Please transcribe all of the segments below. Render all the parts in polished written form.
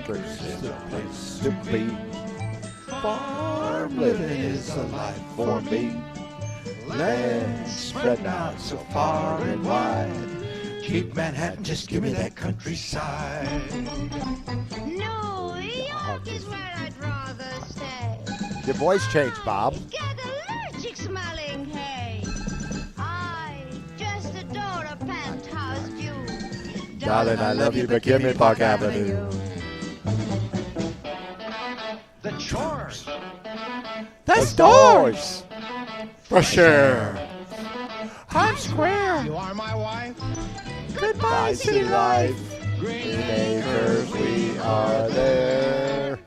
Culver's is a place to be. Farm living is a life for me. Land spread out so far and wide. Keep Manhattan, just give me that countryside. New York is where I'd rather stay. Your voice changed, Bob. Get allergic smelling hay. I just adore a penthouse view. Darling, I love you, but give me Park Avenue. The chores. The stores. For sure. Times Square. You are my wife. Goodbye, city life. Green Acres, we are there.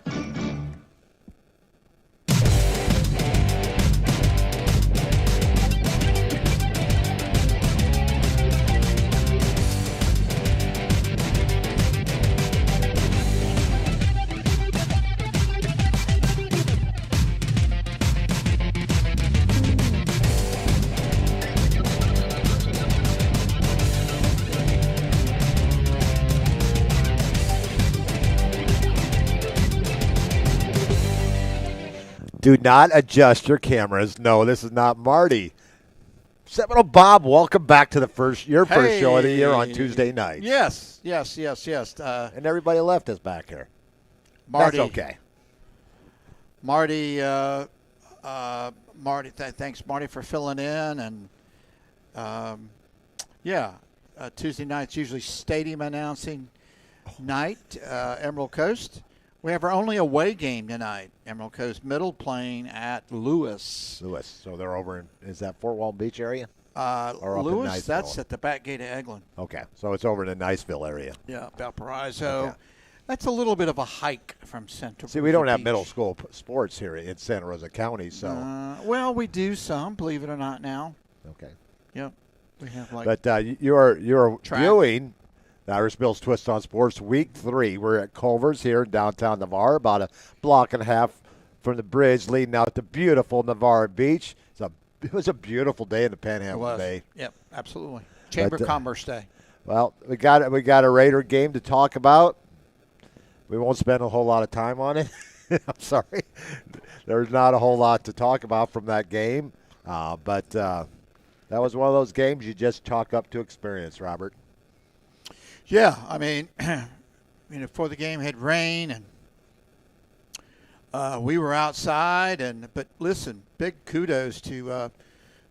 Do not adjust your cameras. No, this is not Marty. Seminole Bob, welcome back to your first show of the year on Tuesday night. Yes. And everybody left us back here. Marty. That's okay. Marty, thanks, Marty, for filling in. And, Tuesday night's usually stadium announcing night, Emerald Coast. We have our only away game tonight. Emerald Coast Middle playing at Lewis. So they're over in, is that Fort Walton Beach area? Or Lewis, that's at the back gate of Eglin. Okay, so it's over in the Niceville area. Yeah, Valparaiso. Okay. That's a little bit of a hike from Central. See, we don't have Beach. middle school sports here in Santa Rosa County, so. Well, we do some, believe it or not now. Okay. Yep. We have But you're track. viewing the Irish Bill's Twist on Sports Week 3. We're at Culver's here in downtown Navarre, about a block and a half from the bridge leading out to beautiful Navarre Beach. It was a beautiful day in the Panhandle Bay. Yep, absolutely. Chamber of Commerce Day. Well, we got a Raider game to talk about. We won't spend a whole lot of time on it. I'm sorry. There's not a whole lot to talk about from that game. But that was one of those games you just chalk up to experience, Robert. Yeah, I mean, before the game had rain and we were outside. But listen, big kudos to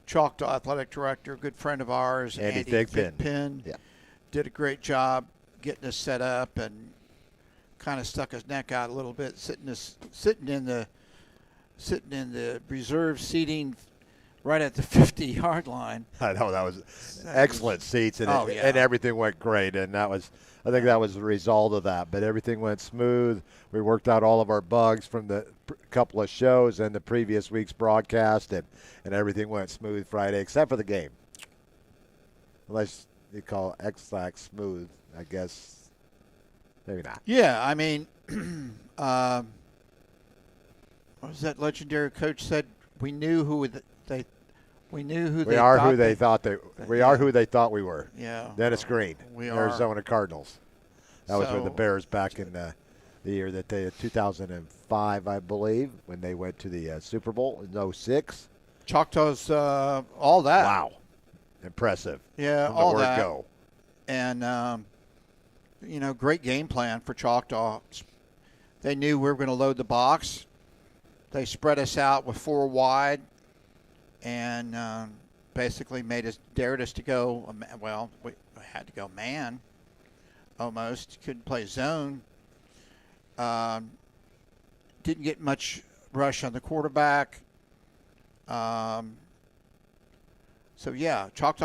Choctaw Athletic Director, good friend of ours, Andy Thigpen. Yeah. Did a great job getting us set up and kind of stuck his neck out a little bit, sitting in the reserve seating right at the 50-yard line. I know that was excellent seats, and and everything went great. And I think that was the result of that. But everything went smooth. We worked out all of our bugs from the couple of shows and the previous week's broadcast, and everything went smooth Friday, except for the game. Unless you call X-Lax smooth, I guess. Maybe not. Yeah, I mean, what was that legendary coach said? We knew who they. We knew who we are who they thought they. We are who they thought we were. Yeah. Dennis Green, Arizona Cardinals. That was with the Bears back in the year that they 2005, I believe, when they went to the Super Bowl in 06. Choctaws, all that. Wow, impressive. Yeah, From all the word that. Go. And great game plan for Choctaw. They knew we were going to load the box. They spread us out with 4 wide. And basically dared us to go, we had to go man almost. Couldn't play zone. Didn't get much rush on the quarterback. Choctaw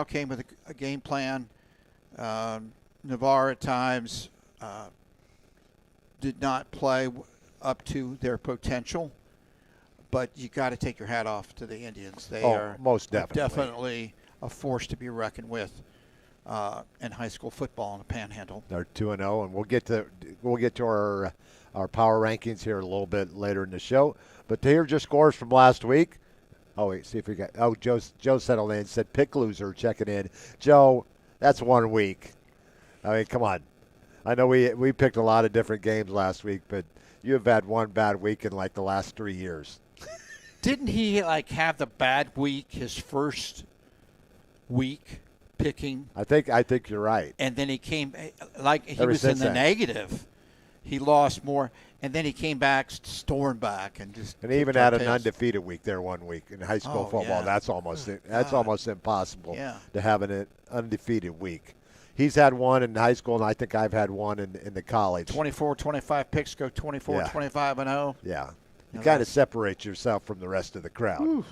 came with a game plan. Navarre at times did not play up to their potential. But you got to take your hat off to the Indians. They are most definitely a force to be reckoned with in high school football in the Panhandle. They're 2-0, and we'll get to our power rankings here a little bit later in the show. But to hear your scores from last week. Oh wait, see if we got. Oh, Joe settled in. Said pick loser checking in. Joe, that's 1 week. I mean, come on. I know we picked a lot of different games last week, but you have had one bad week in like the last 3 years. Didn't he have the bad week his first week picking? I think you're right. And then he came he Ever was in since the then. negative. He lost more, and then he came back, stormed back, and just. And he even had an undefeated week there one week in high school football. Yeah. That's almost impossible to have an undefeated week. He's had one in high school, and I think I've had one in the college. 24, 25 picks go 24, 25 and 0. Yeah. You kind of separate yourself from the rest of the crowd. Oof.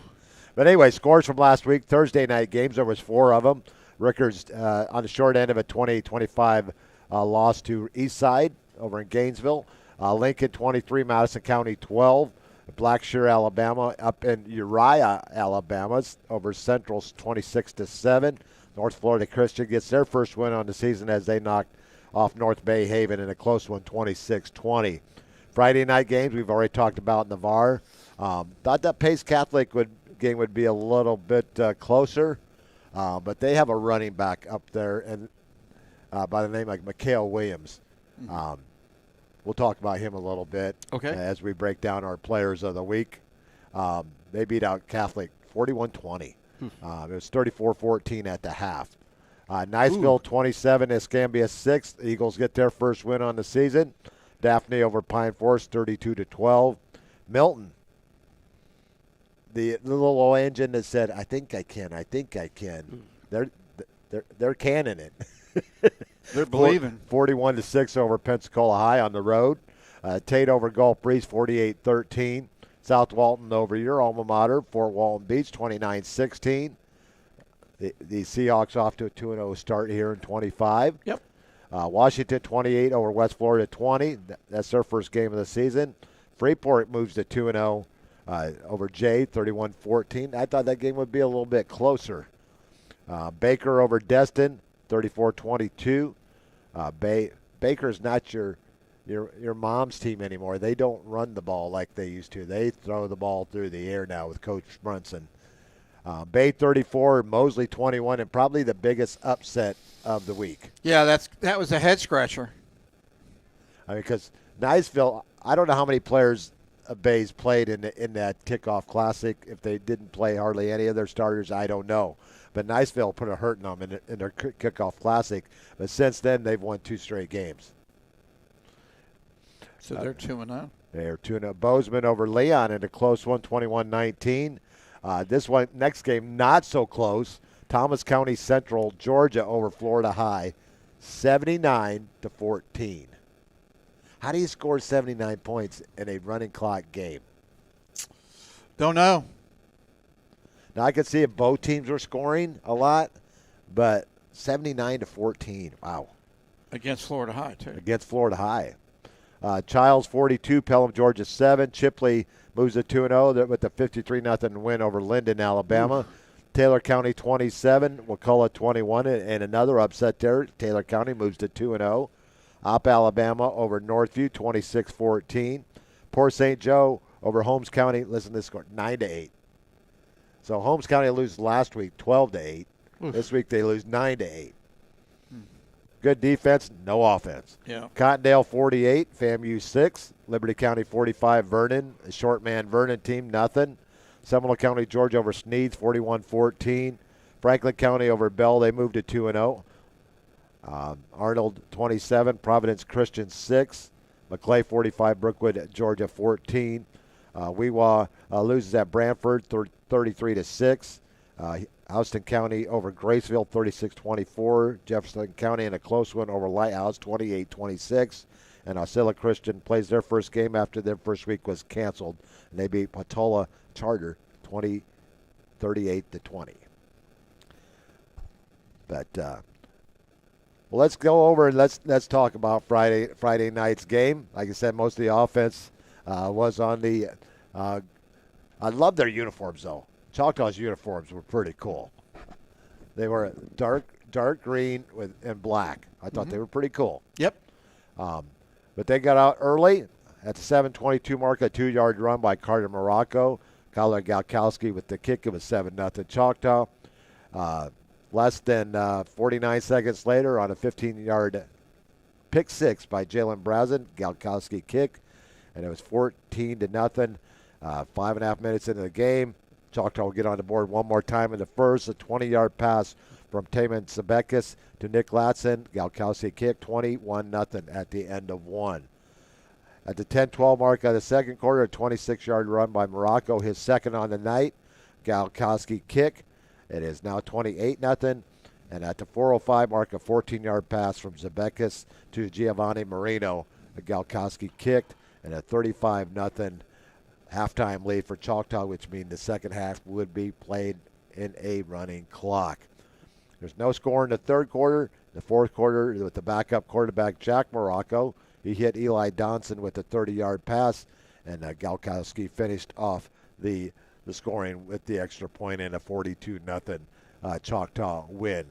But anyway, scores from last week, Thursday night games, there was 4 of them. Rickards on the short end of a 28-25 loss to Eastside over in Gainesville. Lincoln 23, Madison County 12. Blackshear, Alabama up in Uriah, Alabama over Central's 26-7. North Florida Christian gets their first win on the season as they knocked off North Bay Haven in a close one, 26-20. Friday night games we've already talked about. Navarre. Thought that Pace Catholic game would be a little bit closer, but they have a running back up there and by the name like Mikhail Williams. We'll talk about him a little bit as we break down our players of the week. They beat out Catholic 41-20. It was 34-14 at the half. Niceville 27, Escambia 6. The Eagles get their first win on the season. Daphne over Pine Forest 32-12. Milton, the little old engine that said, I think I can. They're canning it. They're believing. 41-6 over Pensacola High on the road. Tate over Gulf Breeze 48-13. South Walton over your alma mater, Fort Walton Beach 29-16. The Seahawks off to a 2-0 start here in 25. Yep. Washington 28 over West Florida 20. That's their first game of the season. Freeport moves to 2-0 over Jay 31-14. I thought that game would be a little bit closer. Baker over Destin 34-22. Baker's not your mom's team anymore. They don't run the ball like they used to. They throw the ball through the air now with Coach Brunson. Bay 34, Mosley 21, and probably the biggest upset of the week. Yeah, that was a head scratcher. I mean, because Niceville, I don't know how many players Bay's played in that kickoff classic. If they didn't play hardly any of their starters, I don't know. But Niceville put a hurt on them in their kickoff classic. But since then, they've won 2 straight games. So they're 2-0. They're 2-0. Bozeman over Leon in a close one, 21-19. This one, next game, not so close. Thomas County Central, Georgia over Florida High, 79-14. How do you score 79 points in a running clock game? Don't know. Now, I could see if both teams were scoring a lot, but 79-14, wow. Against Florida High, too. Against Florida High. Childs 42, Pelham, Georgia 7. Chipley moves to 2-0 with a 53-0 win over Linden, Alabama. Oof. Taylor County 27, Wakulla 21, and another upset there. Taylor County moves to 2-0. Opp, Alabama over Northview 26-14. Port St. Joe over Holmes County. Listen to this score, 9-8. So Holmes County lose last week 12-8. This week they lose 9-8. Good defense, no offense. Yeah. Cottondale 48, FAMU 6. Liberty County 45, Vernon. The short man Vernon team, nothing. Seminole County, Georgia over Sneeds 41-14. Franklin County over Bell, they moved to 2-0. Arnold 27, Providence Christian 6. McClay 45, Brookwood, Georgia 14. Weewa loses at Brantford 33-6. Houston County over Graceville 36-24. Jefferson County in a close one over Lighthouse 28-26. And Osceola Christian plays their first game after their first week was canceled. And they beat Patola Charter 38-20. But well, let's go over and let's talk about Friday night's game. Like I said, most of the offense was on the I love their uniforms though. Choctaw's uniforms were pretty cool. They were dark green and black. I thought they were pretty cool. Yep. But they got out early at the 7:22 mark, a 2-yard run by Carter Morocco. Kyler Galkowski with the kick. It was 7-0 Choctaw. Less than 49 seconds later on a 15-yard pick six by Jalen Brazen, Galkowski kick, and it was 14-0. 5.5 minutes into the game, Choctaw will get on the board one more time in the first. A 20-yard pass from Taman Sebekis to Nick Latson. Galkowski kick, 21-0 at the end of one. At the 10-12 mark of the second quarter, a 26-yard run by Morocco, his second on the night. Galkowski kick. It is now 28-0. And at the 4:05 mark, a 14-yard pass from Sebekis to Giovanni Marino. Galkowski kicked, and a 35-0 halftime lead for Choctaw, which means the second half would be played in a running clock. There's no score in the third quarter. The fourth quarter, with the backup quarterback, Jack Morocco, he hit Eli Donson with a 30-yard pass, and Galkowski finished off the scoring with the extra point in a 42-0 Choctaw win.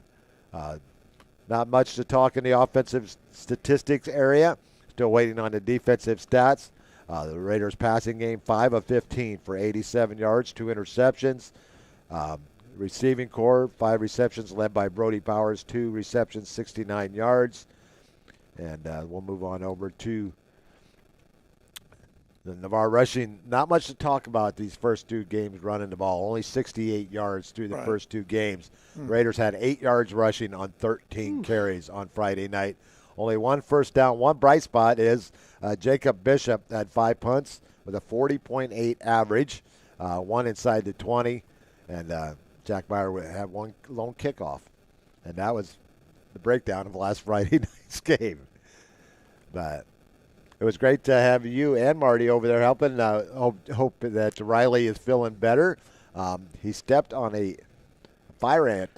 Not much to talk in the offensive statistics area. Still waiting on the defensive stats. The Raiders passing game, 5 of 15 for 87 yards, 2 interceptions. Receiving core, 5 receptions led by Brody Powers, 2 receptions, 69 yards. And we'll move on over to the Navarre rushing. Not much to talk about these first 2 games running the ball. Only 68 yards through the first 2 games. Raiders had 8 yards rushing on 13 carries on Friday night. Only 1 first down. One bright spot is Jacob Bishop had 5 punts with a 40.8 average, 1 inside the 20, and Jack Meyer had 1 lone kickoff. And that was the breakdown of last Friday night's game. But it was great to have you and Marty over there helping. Hope that Riley is feeling better. He stepped on a fire ant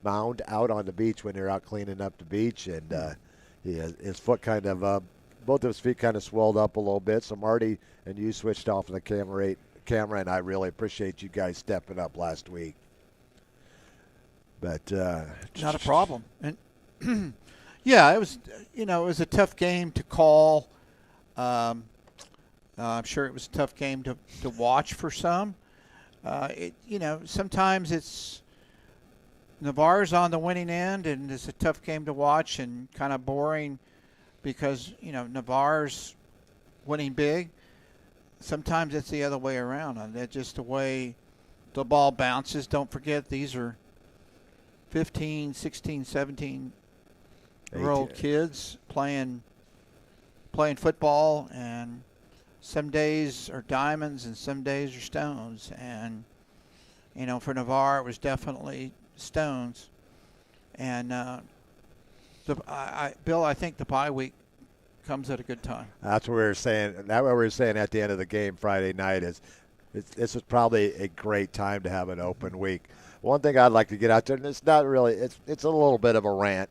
mound out on the beach when they're out cleaning up the beach, and his foot kind of, both of his feet kind of swelled up a little bit. So Marty and you switched off the camera, and I really appreciate you guys stepping up last week. But not a problem. And yeah, it was it was a tough game to call. I'm sure it was a tough game to watch for some. Sometimes it's Navarre's on the winning end, and it's a tough game to watch and kind of boring because, Navarre's winning big. Sometimes it's the other way around. And that's just the way the ball bounces. Don't forget, these are 15, 16, 17-year-old kids playing football, and some days are diamonds and some days are stones. And, for Navarre, it was definitely stones. And Bill, I think the bye week comes at a good time. That's what we were saying. That's what we were saying at the end of the game Friday night. This is probably a great time to have an open week. One thing I'd like to get out there, and it's not really, it's a little bit of a rant.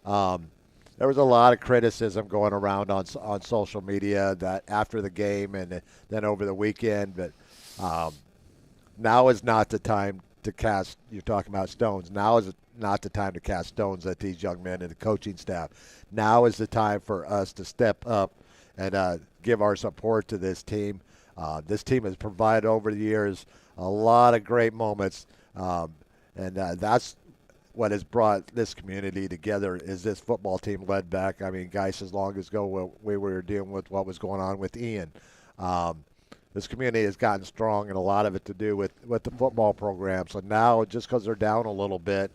There was a lot of criticism going around on social media that after the game and then over the weekend. But now is not the time to cast. You're talking about stones. Now is not the time to cast stones at these young men and the coaching staff. Now is the time for us to step up and give our support to this team. This team has provided over the years a lot of great moments, and that's what has brought this community together. Is this football team led back? I mean, guys, as long ago we were dealing with what was going on with Ian. This community has gotten strong, and a lot of it to do with the football program. So now, just because they're down a little bit,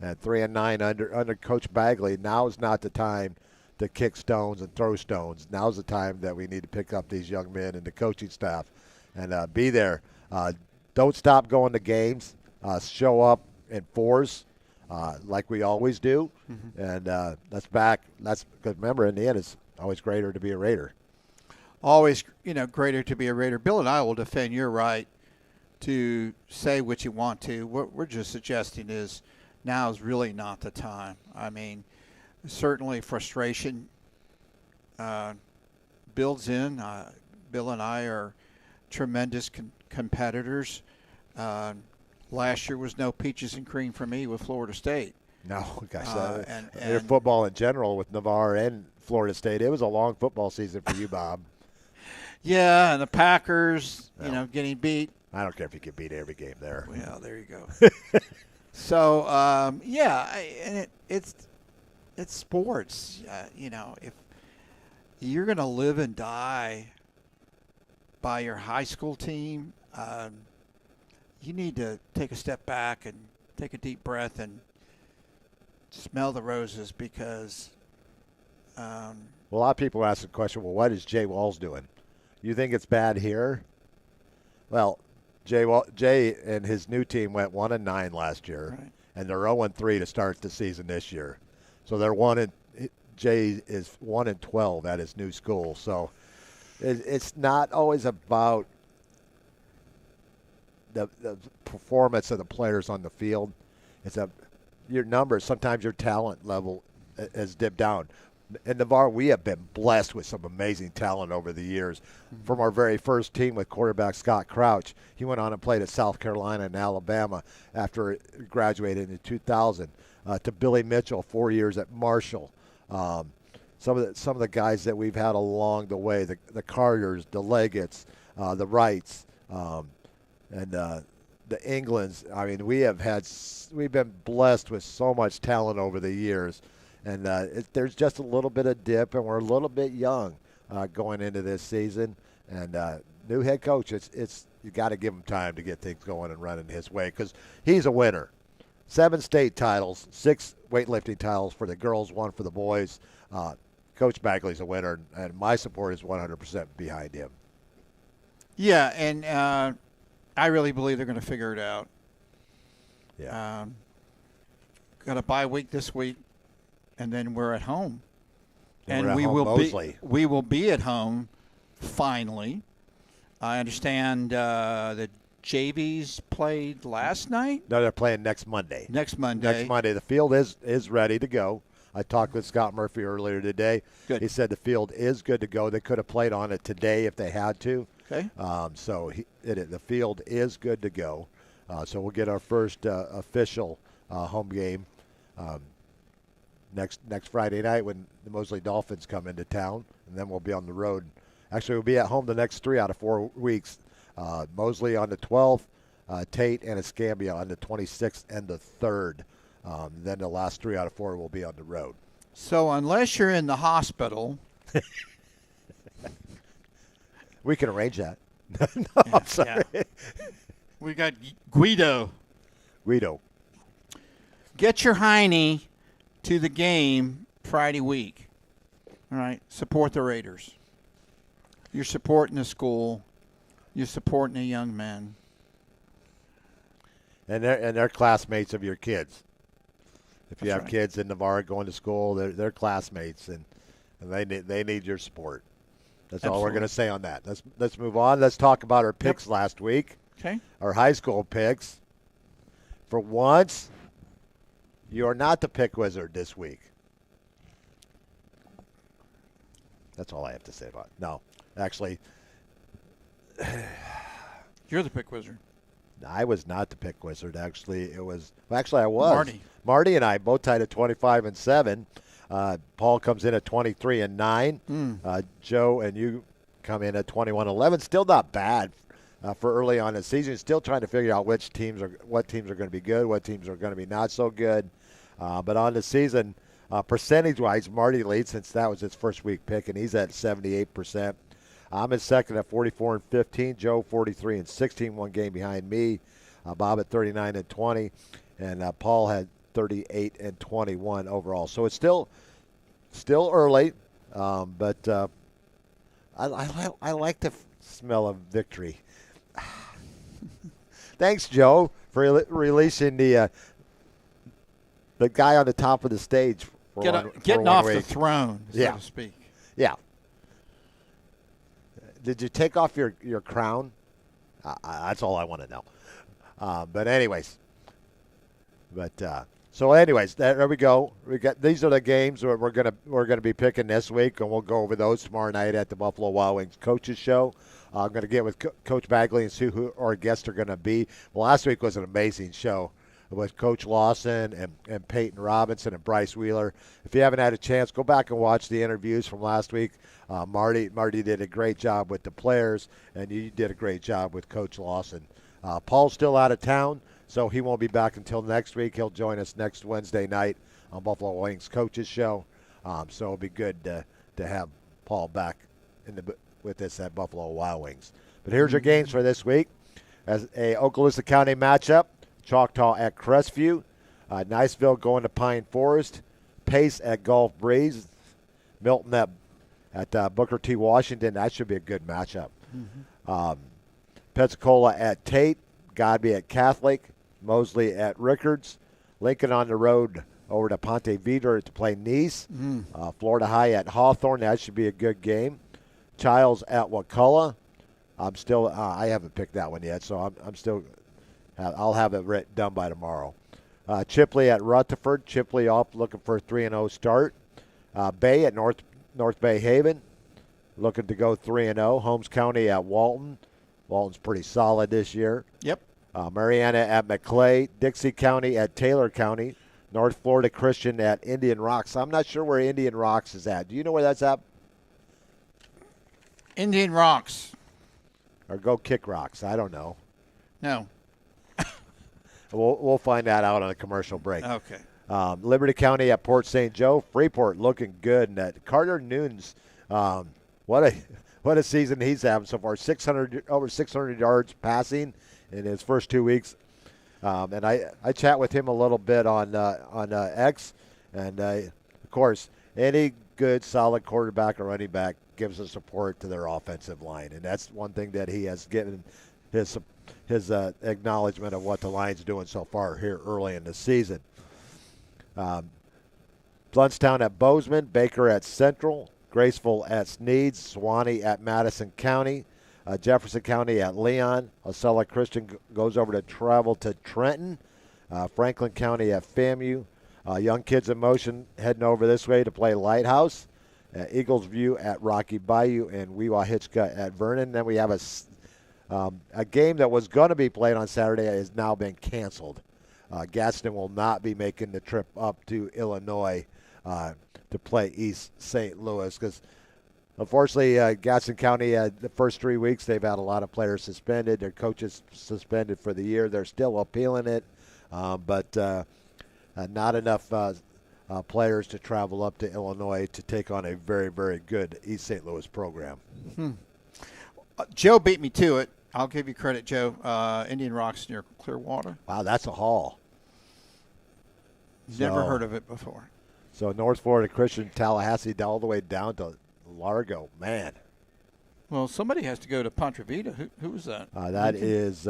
at 3-9 under Coach Bagley, now is not the time to kick stones and throw stones. Now's the time that we need to pick up these young men and the coaching staff and be there. Don't stop going to games. Show up in force like we always do. And that's back. That's because, remember, in the end, it's always greater to be a Raider. Always, greater to be a Raider. Bill and I will defend your right to say what you want to. What we're just suggesting is now is really not the time. I mean, certainly frustration builds in. Bill and I are tremendous competitors. Last year was no peaches and cream for me with Florida State. No, gosh, and football in general with Navarre and Florida State. It was a long football season for you, Bob. Yeah, and the Packers, getting beat. I don't care if you get beat every game there. Well, there you go. So, and it's it's sports. If you're going to live and die by your high school team, you need to take a step back and take a deep breath and smell the roses because well, a lot of people ask the question, well, what is Jay Walls doing? You think it's bad here? Well, Jay and his new team went 1-9 last year, right. and they're 0-3 to start the season this year. So they're Jay is 1-12 at his new school. So it's not always about the performance of the players on the field. It's your numbers. Sometimes your talent level has dipped down. In Navarre, we have been blessed with some amazing talent over the years. Mm-hmm. From our very first team with quarterback Scott Crouch, he went on and played at South Carolina and Alabama after graduating in 2000. To Billy Mitchell, 4 years at Marshall. Some of the guys that we've had along the way, the Carters, the Leggett's, the Wrights, and the Englands. I mean, we've been blessed with so much talent over the years. And there's just a little bit of dip, and we're a little bit young going into this season. And new head coach, it's you got to give him time to get things going and running his way because he's a winner. 7 state titles, 6 weightlifting titles for the girls, 1 for the boys. Coach Bagley's a winner, and my support is 100% behind him. Yeah, and I really believe they're going to figure it out. Yeah. Got a bye week this week. And then we're at home, and we will be at home finally. I understand the JVs played last night. No, they're playing next Monday. Next Monday. The field is ready to go. I talked with Scott Murphy earlier today. Good. He said the field is good to go. They could have played on it today if they had to. Okay. So the field is good to go. So we'll get our first official home game. Next Friday night when the Mosley Dolphins come into town, and then we'll be on the road. Actually, we'll be at home the next 3 out of 4 weeks. Mosley on the 12th, Tate and Escambia on the 26th and the 3rd. Then the last 3 out of 4 will be on the road. So unless you're in the hospital. We can arrange that. No, I'm sorry. Yeah. We got Guido. Get your hiney to the game Friday week. All right, support the Raiders. You're supporting the school. You're supporting the young men. And they're classmates of your kids. If you That's have right. kids in Navarre going to school, they're classmates, and they need your support. That's all we're going to say on that. Let's move on. Let's talk about our picks last week. Okay. Our high school picks. For once, you are not the pick wizard this week. That's all I have to say about it. No, actually, You're the pick wizard. I was not the pick wizard. Actually, I was. Marty and I both tied at 25-7. Paul comes in at 23-9. Joe and you come in at 21-11. Still not bad for early on in the season. Still trying to figure out what teams are going to be good, what teams are going to be not so good. But on the season, percentage-wise, Marty leads since that was his first week pick, and he's at 78%. I'm in second at 44-15. Joe 43-16, 1 game behind me. Bob at 39-20, and Paul had 38-21 overall. So it's still early, but I like the smell of victory. Thanks, Joe, for releasing the guy on the top of the stage. Getting off the throne, so to speak. Yeah. Did you take off your crown? That's all I want to know. But anyways, there we go. These are the games we're gonna be picking this week, and we'll go over those tomorrow night at the Buffalo Wild Wings Coaches Show. I'm going to get with Coach Bagley and see who our guests are going to be. Well, last week was an amazing show with Coach Lawson and Peyton Robinson and Bryce Wheeler. If you haven't had a chance, go back and watch the interviews from last week. Marty did a great job with the players, and you did a great job with Coach Lawson. Paul's still out of town, so he won't be back until next week. He'll join us next Wednesday night on Buffalo Wings Coaches Show. So it'll be good to have Paul back with us at Buffalo Wild Wings. But here's your games for this week. As a Okaloosa County matchup, Choctaw at Crestview, Niceville going to Pine Forest, Pace at Gulf Breeze, Milton at Booker T. Washington. That should be a good matchup. Pensacola at Tate, Godby at Catholic, Mosley at Rickards, Lincoln on the road over to Ponte Vedra to play Nice, Florida High at Hawthorne. That should be a good game. Childs at Wakulla. I'm still I haven't picked that one yet, so I'm still I'll have it done by tomorrow. Chipley at Rutherford. Chipley off looking for a 3-0 start. Bay at North Bay Haven, looking to go 3-0. Holmes County at Walton. Walton's pretty solid this year. Yep. Mariana at McClay. Dixie County at Taylor County. North Florida Christian at Indian Rocks. I'm not sure where Indian Rocks is at. Do you know where that's at? Indian Rocks. Or Go Kick Rocks. I don't know. No. We'll find that out on a commercial break. Okay. Liberty County at Port St. Joe. Freeport looking good. And that Carter Nunes, what a season he's having so far. Over 600 yards passing in his first 2 weeks. And I chat with him a little bit on X. And, of course, any good, solid quarterback or running back gives a support to their offensive line. And that's one thing that he has given his acknowledgement of what the line's doing so far here early in the season. Bluntstown at Bozeman, Baker at Central, Graceville at Sneeds, Suwannee at Madison County, Jefferson County at Leon, Ocella Christian goes over to travel to Trenton, Franklin County at FAMU, Young Kids in Motion heading over this way to play Lighthouse, Eagles View at Rocky Bayou, and Weewahitchka at Vernon. Then we have a game that was going to be played on Saturday has now been canceled. Gadsden will not be making the trip up to Illinois to play East St. Louis because, unfortunately, Gadsden County, the first 3 weeks, they've had a lot of players suspended. Their coaches suspended for the year. They're still appealing it, but not enough players to travel up to Illinois to take on a very, very good East St. Louis program. Joe beat me to it. I'll give you credit, Joe. Indian Rocks near Clearwater. Wow, that's a haul. Never heard of it before. So North Florida Christian, Tallahassee, all the way down to Largo. Man. Well, somebody has to go to Ponte Vedra. Who was that? That is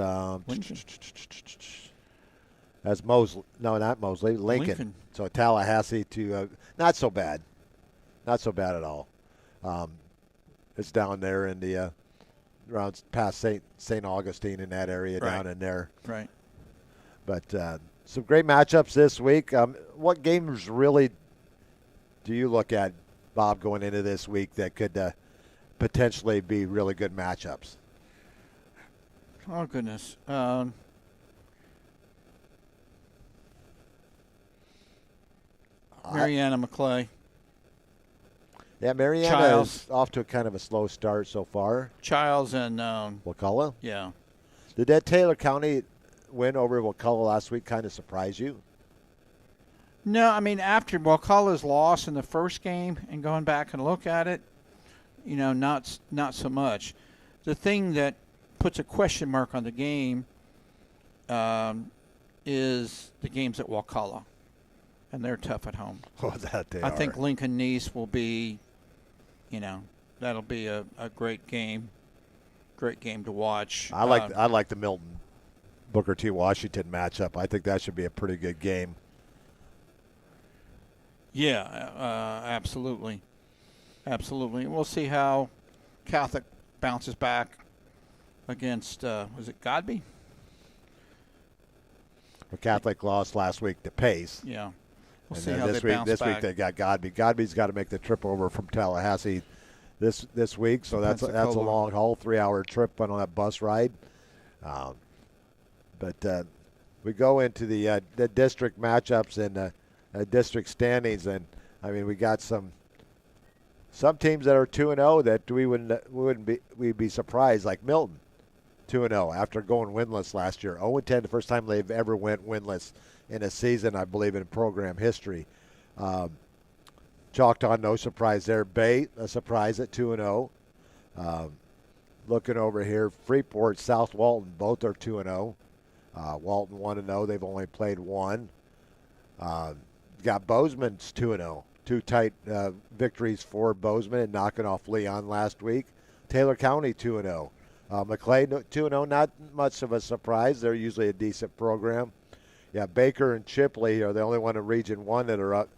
that's Mosley. No, not Mosley. Lincoln. So Tallahassee to not so bad. Not so bad at all. It's down there in the around past St. Augustine in that area, down in there. Right. But some great matchups this week. What games really do you look at, Bob, going into this week that could potentially be really good matchups? Oh, goodness. Mariana McClay. Yeah, Mariana is off to a kind of a slow start so far. Childs and Wakulla? Yeah. Did that Taylor County win over Wakulla last week kind of surprise you? No, I mean, after Wakulla's loss in the first game and going back and look at it, not so much. The thing that puts a question mark on the game is the games at Wakulla, and they're tough at home. Oh, that they I are. think Lincoln Nice will be, that'll be a great game. Great game to watch. I like the Milton Booker T. Washington matchup. I think that should be a pretty good game. Yeah, absolutely. Absolutely. We'll see how Catholic bounces back against, was it Godby? The Catholic lost last week to Pace. Yeah. We'll And see then how this they bounce week back. they got Godby. Godby's got to make the trip over from Tallahassee this week, so that's a long haul, 3-hour trip on that bus ride. But we go into the district matchups and the district standings, and I mean we got some teams that are 2-0 that we'd be surprised, like Milton, 2-0 after going winless last year. 0-10, the first time they've ever went winless in a season, I believe, in program history. Choctaw, no surprise there. Bay, a surprise at 2-0. Looking over here, Freeport, South Walton, both are 2-0. Walton 1-0. They've only played one. Got Bozeman's 2-0. Two tight victories for Bozeman and knocking off Leon last week. Taylor County 2-0. McLean 2-0, not much of a surprise. They're usually a decent program. Yeah, Baker and Chipley are the only one in Region 1 that are up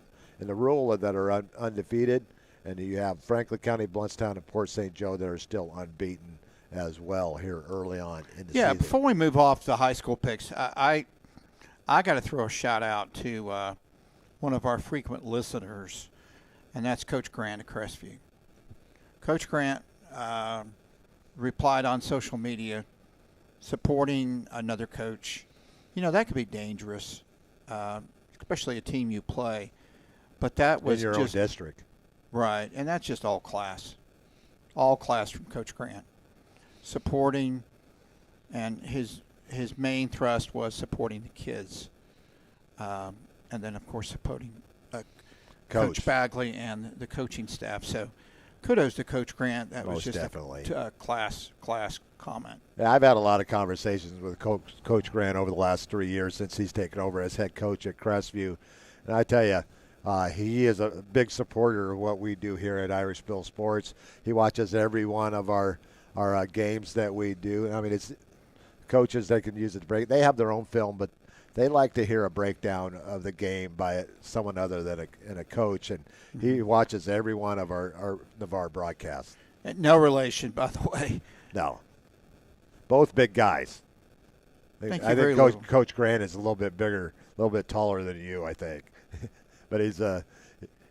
in the rural that are undefeated. And you have Franklin County, Blountstown, and Port St. Joe that are still unbeaten as well here early on in the season. Yeah, before we move off the high school picks, I got to throw a shout-out to one of our frequent listeners, and that's Coach Grant at Crestview. Coach Grant replied on social media supporting another coach. You know, that could be dangerous, especially a team you play. But that was in your own district. Right, and that's just all class. All class from Coach Grant. Supporting, and his main thrust was supporting the kids. And then, of course, supporting Coach Bagley and the coaching staff. So kudos to Coach Grant. That was just definitely a class comment. Yeah, I've had a lot of conversations with Coach Grant over the last 3 years since he's taken over as head coach at Crestview. And I tell you, he is a big supporter of what we do here at Irishville Sports. He watches every one of our games that we do. I mean, it's coaches that can use it to break. They have their own film, but they like to hear a breakdown of the game by someone other than a coach, and he watches every one of our Navarre broadcasts. And no relation, by the way. No. Both big guys. I think Coach Grant is a little bit bigger, a little bit taller than you, I think. But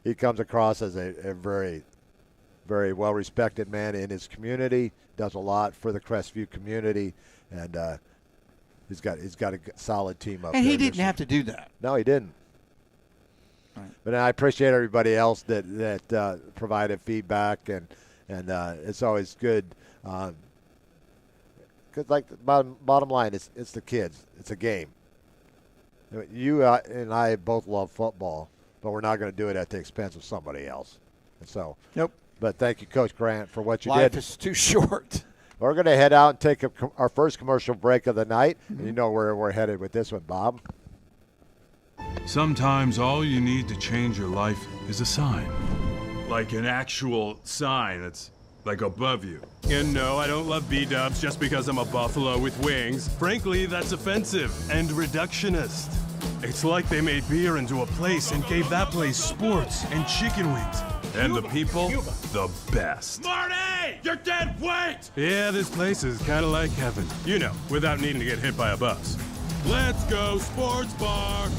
he comes across as a very, very well-respected man in his community, does a lot for the Crestview community, and he's got a solid team up there. And he didn't have to do that. No, he didn't. Right. But I appreciate everybody else that provided feedback, and it's always good. Because, like, the bottom line, it's the kids. It's a game. You and I both love football, but we're not going to do it at the expense of somebody else. And so, nope. But thank you, Coach Grant, for what you did. Life is too short. We're going to head out and take our first commercial break of the night. And you know where we're headed with this one, Bob. Sometimes all you need to change your life is a sign. Like an actual sign that's like above you. And no, I don't love B-dubs just because I'm a buffalo with wings. Frankly, that's offensive and reductionist. It's like they made beer into a place and gave that place sports and chicken wings. And the people, the best. Marty! You're dead weight! Yeah, this place is kind of like heaven. You know, without needing to get hit by a bus. Let's go sports bar!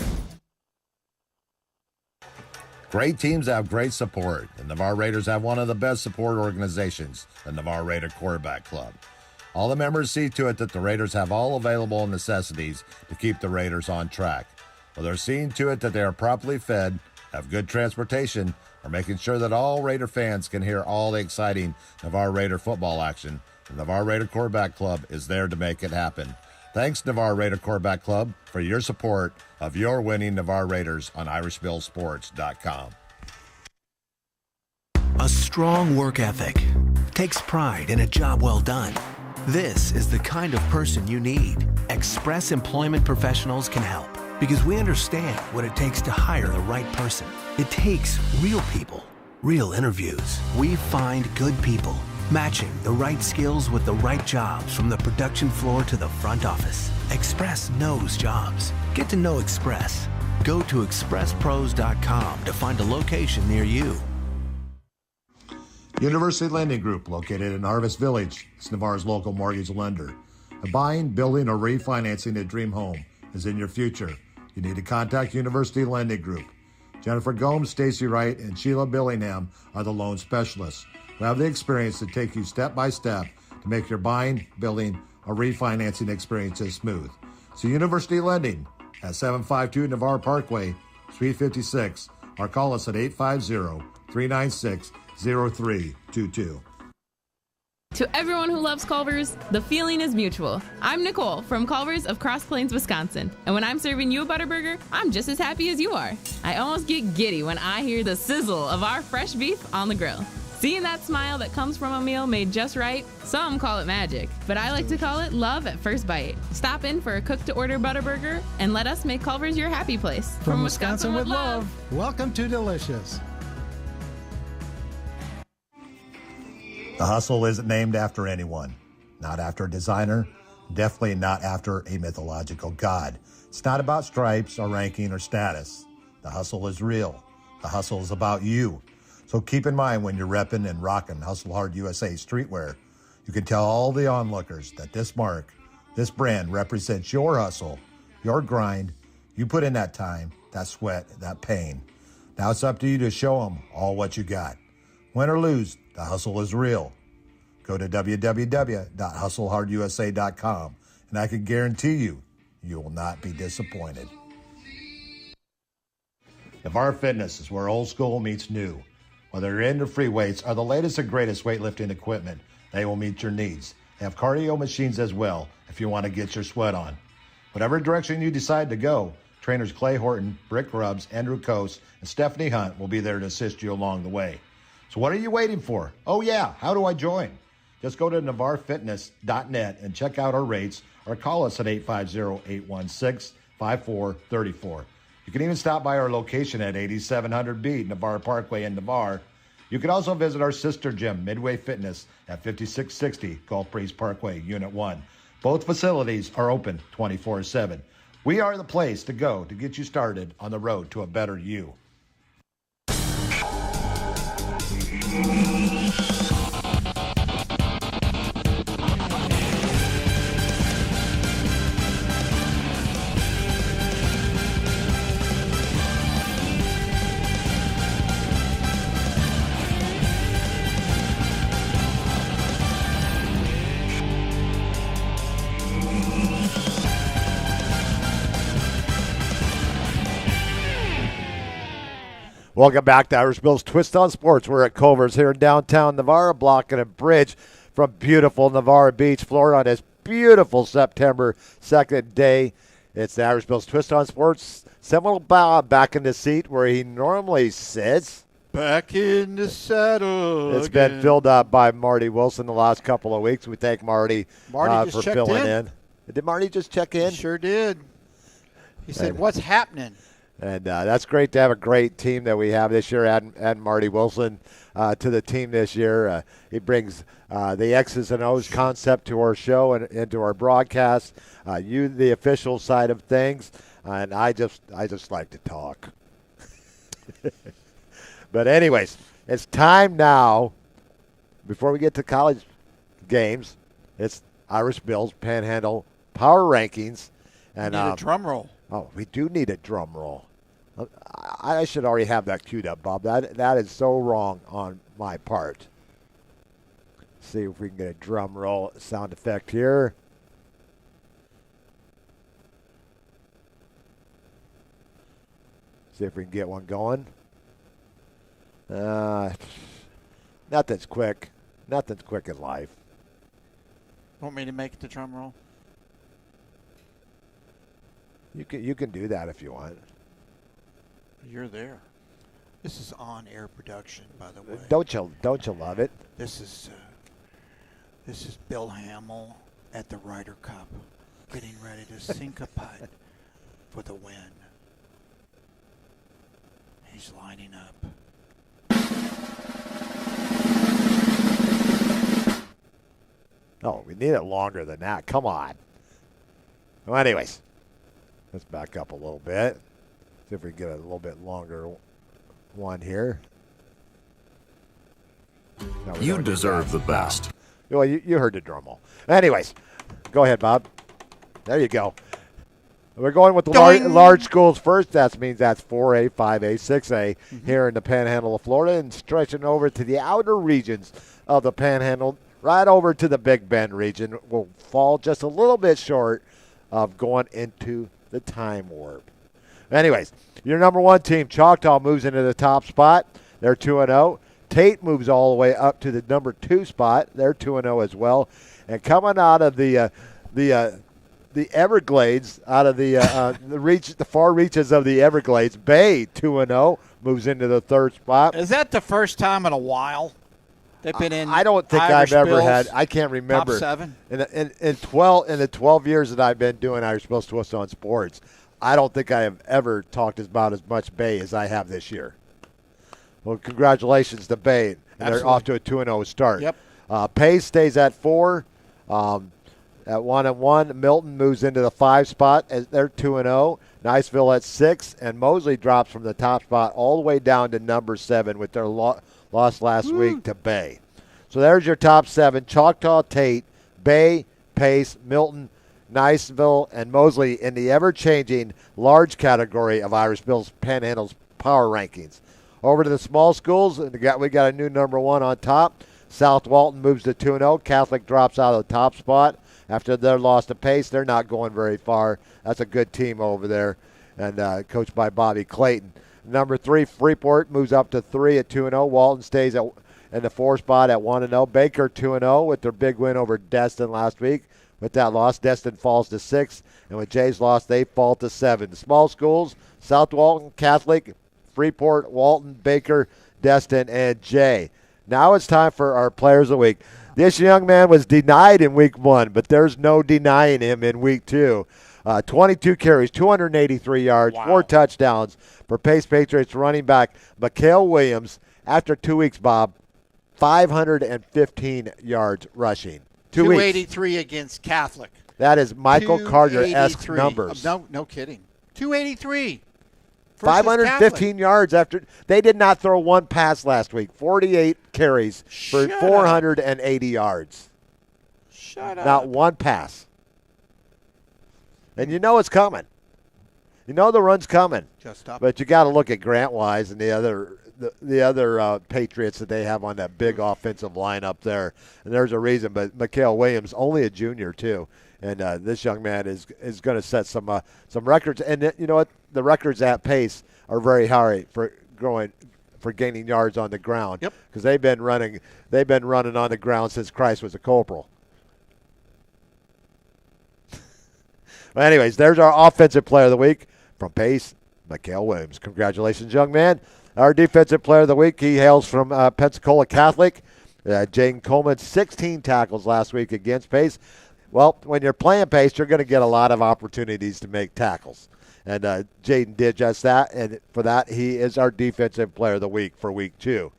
Great teams have great support. The Navarre Raiders have one of the best support organizations, the Navarre Raider Quarterback Club. All the members see to it that the Raiders have all available necessities to keep the Raiders on track. Well, they're seeing to it that they are properly fed, have good transportation, are making sure that all Raider fans can hear all the exciting Navarre Raider football action. The Navarre Raider Quarterback Club is there to make it happen. Thanks, Navarre Raider Quarterback Club, for your support of your winning Navarre Raiders on IrishvilleSports.com. A strong work ethic takes pride in a job well done. This is the kind of person you need. Express Employment Professionals can help because we understand what it takes to hire the right person. It takes real people, real interviews. We find good people, matching the right skills with the right jobs from the production floor to the front office. Express knows jobs. Get to know Express. Go to expresspros.com to find a location near you. University Lending Group, located in Harvest Village, is Navarre's local mortgage lender. A buying, building, or refinancing a dream home is in your future. You need to contact University Lending Group. Jennifer Gomes, Stacy Wright, and Sheila Billingham are the loan specialists who have the experience to take you step by step to make your buying, building, or refinancing experiences smooth. So University Lending at 752 Navarre Parkway, Suite 56, or call us at 850-396-0322. To everyone who loves Culver's, the feeling is mutual. I'm Nicole from Culver's of Cross Plains, Wisconsin. And when I'm serving you a Butterburger, I'm just as happy as you are. I almost get giddy when I hear the sizzle of our fresh beef on the grill. Seeing that smile that comes from a meal made just right, some call it magic, but I like to call it love at first bite. Stop in for a cook-to-order Butterburger and let us make Culver's your happy place. From Wisconsin with love, welcome to Delicious. The Hustle isn't named after anyone, not after a designer, definitely not after a mythological god. It's not about stripes or ranking or status. The Hustle is real. The Hustle is about you. So keep in mind when you're repping and rocking Hustle Hard USA streetwear, you can tell all the onlookers that this mark, this brand represents your hustle, your grind. You put in that time, that sweat, that pain. Now it's up to you to show them all what you got. Win or lose, the hustle is real. Go to www.hustlehardusa.com, and I can guarantee you, you will not be disappointed. Navarre Fitness is where old school meets new. Whether you're into free weights or the latest and greatest weightlifting equipment, they will meet your needs. They have cardio machines as well if you want to get your sweat on. Whatever direction you decide to go, trainers Clay Horton, Brick Grubbs, Andrew Coase, and Stephanie Hunt will be there to assist you along the way. So what are you waiting for? Oh yeah, how do I join? Just go to navarrefitness.net and check out our rates or call us at 850-816-5434. You can even stop by our location at 8700B Navarre Parkway in Navarre. You can also visit our sister gym, Midway Fitness, at 5660 Gulf Breeze Parkway, Unit 1. Both facilities are open 24/7. We are the place to go to get you started on the road to a better you. Welcome back to Irish Bill's Twist on Sports. We're at Culver's here in downtown Navarre, blocking a bridge from beautiful Navarre Beach, Florida on this beautiful September 2nd day. It's the Irish Bill's Twist on Sports. Seminole Bob back in the seat where he normally sits. Back in the saddle. It's been filled up by Marty Wilson the last couple of weeks. We thank Marty just for checked filling in. Did Marty just check in? He sure did. He said, "What's happening?" And that's great to have a great team that we have this year. Add Marty Wilson to the team this year. He brings the X's and O's concept to our show and into our broadcast. You, the official side of things, and I just like to talk. But anyways, it's time now. Before we get to college games, it's Irish Bill's Panhandle Power Rankings. And need a drum roll. Oh, we do need a drum roll. I should already have that queued up, Bob. That is so wrong on my part. See if we can get a drum roll sound effect here. See if we can get one going. Nothing's quick. Nothing's quick in life. Want me to make the drum roll? You can do that if you want. You're there. This is on-air production, by the way. Don't you love it? This is Bill Hamill at the Ryder Cup, getting ready to sink a putt for the win. He's lining up. Oh, we need it longer than that. Come on. Well, anyways, let's back up a little bit. See if we can get a little bit longer one here. No, you deserve the best. Well, you heard the drum roll. Anyways, go ahead, Bob. There you go. We're going with the large schools first. That means that's 4A, 5A, 6A here in the Panhandle of Florida, and stretching over to the outer regions of the Panhandle, right over to the Big Bend region. Will fall just a little bit short of going into the time warp. Anyways, your number one team, Choctaw, moves into the top spot. They're 2-0. Tate moves all the way up to the number 2 spot. They're 2-0 as well. And coming out of the Everglades, out of the far reaches of the Everglades, Bay 2-0 moves into the 3rd spot. Is that the first time in a while they've been in? I don't think Irish I've ever Bills had. I can't remember. Top 7 in the 12 years that I've been doing Irish Bills Twist on Sports. I don't think I have ever talked about as much Bay as I have this year. Well, congratulations to Bay. And they're off to a 2-0 start. Yep. Pace stays at 4. At 1-1, Milton moves into the 5 spot as they're 2-0. Niceville at 6, and Mosley drops from the top spot all the way down to number 7 with their loss last week to Bay. So there's your top 7: Choctaw, Tate, Bay, Pace, Milton, Niceville, and Mosley in the ever-changing large category of Irish Bills Panhandle's power rankings. Over to the small schools, and we got a new number 1 on top. South Walton moves to 2-0. Catholic drops out of the top spot. After their loss to Pace, they're not going very far. That's a good team over there, and coached by Bobby Clayton. Number 3, Freeport moves up to 3 at 2-0. Walton stays in the 4 spot at 1-0. Baker 2-0 with their big win over Destin last week. With that loss, Destin falls to 6, and with Jay's loss, they fall to 7. The small schools: South Walton, Catholic, Freeport, Walton, Baker, Destin, and Jay. Now it's time for our Players of the Week. This young man was denied in week 1, but there's no denying him in week 2. 22 carries, 283 yards, 4 touchdowns for Pace Patriots running back Mikael Williams. After 2 weeks, Bob, 515 yards rushing. 283 against Catholic. That is Michael Carter-esque numbers. No kidding. 283. 515 yards after they did not throw one pass last week. 48 carries for 480 yards. Shut up. Not one pass. And you know it's coming. You know the run's coming. Just stop. But you got to look at Grant Wise and the other Patriots that they have on that big offensive line up there. And there's a reason. But Mikael Williams, only a junior too. And this young man is going to set some records. And you know what? The records at Pace are very high for gaining yards on the ground. Yep. Because they've been running on the ground since Christ was a corporal. Well, anyways, there's our offensive player of the week from Pace, Mikael Williams. Congratulations, young man. Our defensive player of the week, he hails from Pensacola Catholic. Jaden Coleman, 16 tackles last week against Pace. Well, when you're playing Pace, you're going to get a lot of opportunities to make tackles. And Jaden did just that, and for that, he is our defensive player of the week for week 2.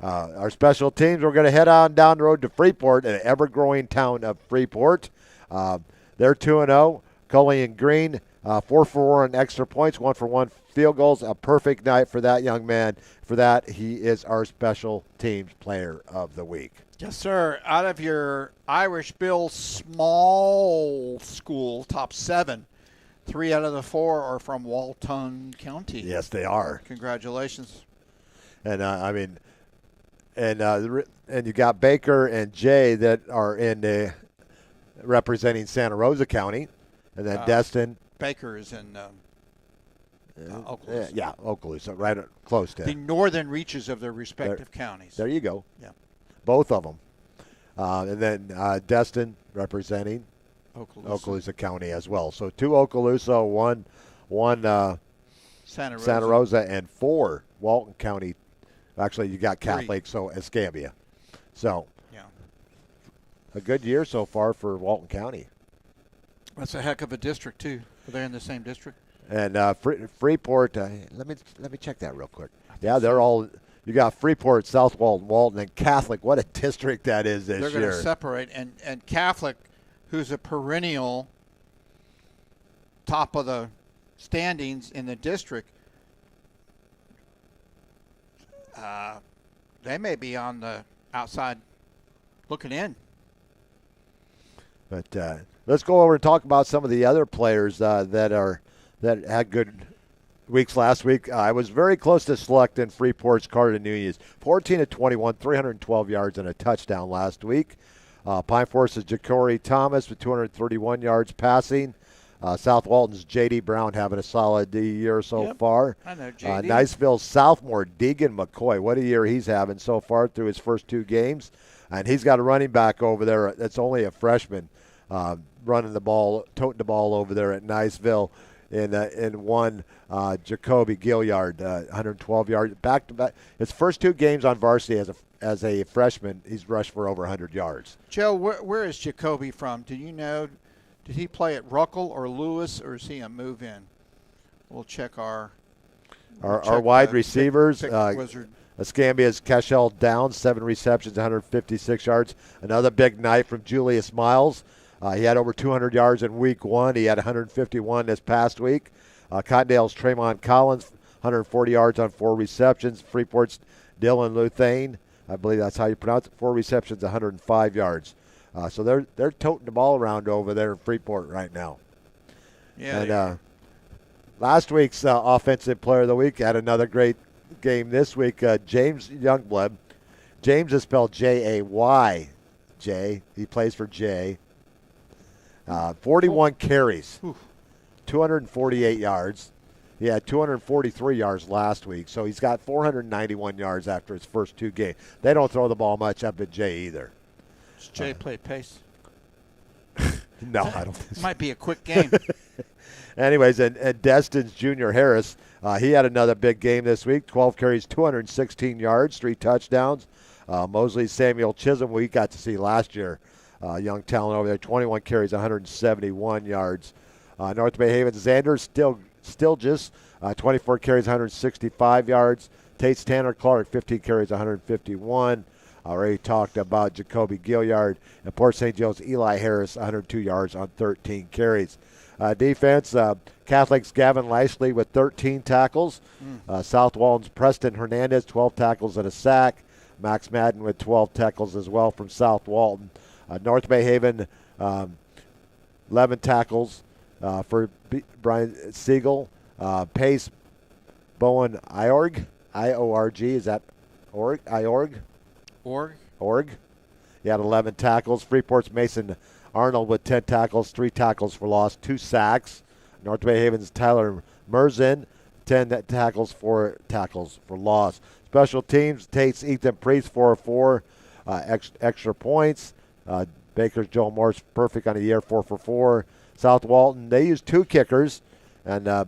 Our special teams, we're going to head on down the road to Freeport, an ever-growing town of Freeport. They're 2-0. Cully and Green, 4-for-4 on extra points, 1-for-1 field goals. A perfect night for that young man. For that, he is our special teams player of the week. Yes, sir. Out of your Irish Bills small school top 7, 3 out of the 4 are from Walton County. Yes, they are. Congratulations. And and you got Baker and Jay that are in the representing Santa Rosa County, and then Destin. Baker is in Okaloosa. Yeah, Okaloosa, right close to the northern reaches of their respective counties. There you go. Yeah, both of them, and then Destin representing Okaloosa County as well. So 2 Okaloosa, one Santa Rosa, and 4 Walton County. Actually, you got Catholic, 3. So Escambia. So yeah, a good year so far for Walton County. That's a heck of a district too. Are they in the same district? And Freeport. Let me check that real quick. Yeah, they're all. You got Freeport, South Walton, Walton, and Catholic. What a district that is this year. They're going to separate, and Catholic, who's a perennial top of the standings in the district, they may be on the outside looking in. But let's go over and talk about some of the other players that had good weeks last week. I was very close to selecting Freeport's Carter Nunez, 14-21, 312 yards and a touchdown last week. Pine Forests' Ja'Cory Thomas with 231 yards passing. South Walton's J.D. Brown having a solid year so far. I know J.D. Niceville's sophomore Deegan McCoy. What a year he's having so far through his first 2 games. And he's got a running back over there that's only a freshman running the ball, toting the ball over there at Niceville. In one, Jacoby Gilliard, 112 yards. Back-to-back. His first 2 games on varsity as a freshman, he's rushed for over 100 yards. Joe, where is Jacoby from? Do you know? Did he play at Ruckle or Lewis, or is he a move-in? We'll check our wide receivers. pick wizard. Escambia's Cashel Downs, 7 receptions, 156 yards. Another big night from Julius Miles. He had over 200 yards in week 1. He had 151 this past week. Cottondale's Tremont Collins, 140 yards on 4 receptions. Freeport's Dylan Luthane, I believe that's how you pronounce it, 4 receptions, 105 yards. So they're toting the ball around over there in Freeport right now. Yeah. And last week's Offensive Player of the Week had another great game this week. James Youngblood. James is spelled Jay. He plays for Jay. 41 carries, 248 yards. He had 243 yards last week, so he's got 491 yards after his first 2 games. They don't throw the ball much up at Jay either. Does Jay play pace? No, I don't think so. Might be a quick game. Anyways, and Destin's Junior Harris, he had another big game this week. 12 carries, 216 yards, 3 touchdowns. Mosley's Samuel Chisholm, we got to see last year. Young talent over there, 21 carries, 171 yards. North Bay Haven's Xander still just 24 carries, 165 yards. Tate's Tanner Clark, 15 carries, 151. I already talked about Jacoby Gilliard. And Port St. Joe's Eli Harris, 102 yards on 13 carries. Defense, Catholic's Gavin Lashley with 13 tackles. South Walton's Preston Hernandez, 12 tackles and a sack. Max Madden with 12 tackles as well from South Walton. North Bay Haven, 11 tackles for Brian Siegel. Pace Bowen Iorg, I-O-R-G, is that Org? Iorg? Org. He had 11 tackles. Freeport's Mason Arnold with 10 tackles, 3 tackles for loss, 2 sacks. North Bay Haven's Tyler Merzin, 10 tackles, 4 tackles for loss. Special teams, Tate's Ethan Priest, 4-4, extra points. Baker's Joel Morse, perfect on a year, 4 for 4. South Walton, they used 2 kickers and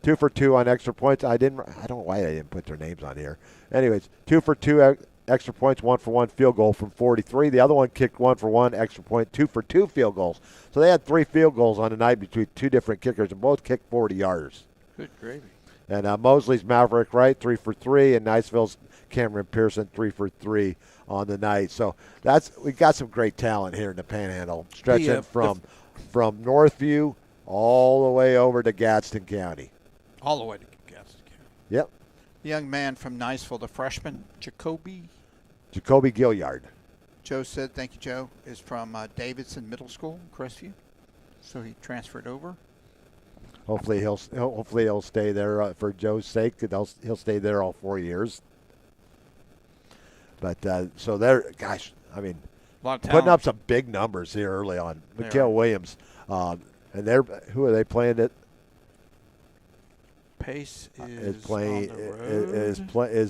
2 for 2 on extra points. I don't know why I didn't put their names on here. Anyways, 2 for 2 extra points, 1 for 1 field goal from 43. The other one kicked 1 for 1 extra point, 2 for 2 field goals. So they had 3 field goals on the night between 2 different kickers, and both kicked 40 yards. Good gravy. And Mosley's Maverick Wright, 3 for 3, and Niceville's Cameron Pearson, 3 for 3 on the night. So we got some great talent here in the Panhandle, stretching from Northview all the way over to Gadsden County. All the way to Gadsden County. Yep. The young man from Niceville, the freshman, Jacoby Gilliard. Joe said, thank you, Joe, is from Davidson Middle School, Crestview. So he transferred over. Hopefully he'll stay there for Joe's sake. He'll stay there all 4 years. But so they're, gosh, I mean, putting up some big numbers here early on. Mikhail Williams, and who are they playing at? Pace is playing. Is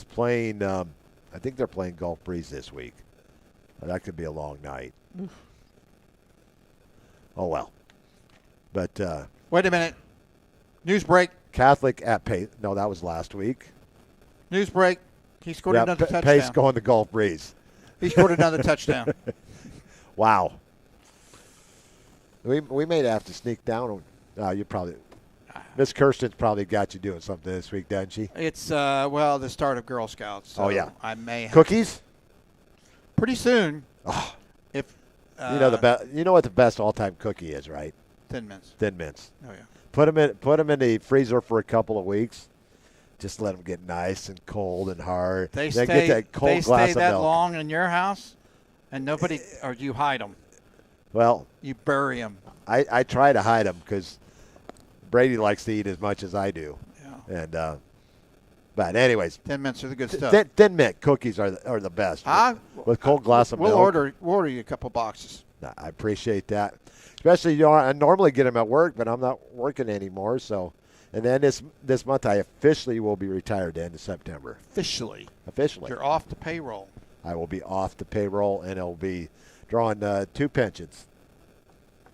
playing. I think they're playing Gulf Breeze this week. That could be a long night. Oof. Oh well. But wait a minute. News break. Catholic at Pace. No, that was last week. News break. He scored another touchdown. Pace going to Gulf Breeze. He scored another touchdown. Wow. We may have to sneak down. You probably. Miss Kirsten's probably got you doing something this week, doesn't she? It's the start of Girl Scouts. So yeah. I may have cookies. Pretty soon. Oh. If you know what the best all-time cookie is, right? Thin Mints. Thin Mints. Oh yeah. Put them in the freezer for a couple of weeks. Just let them get nice and cold and hard. They then stay, get that cold they glass stay of that milk. long in your house, and nobody, or you hide them. Well, you bury them. I try to hide them because Brady likes to eat as much as I do. Yeah. And but anyways, Thin Mints are the good stuff. Thin Mint cookies are the best with cold glass of milk. We'll order you a couple boxes. I appreciate that. Especially, I normally get them at work, but I'm not working anymore. So, and then this month I officially will be retired the end of September. Officially. Officially. You're off the payroll. I will be off the payroll, and I'll be drawing 2 pensions.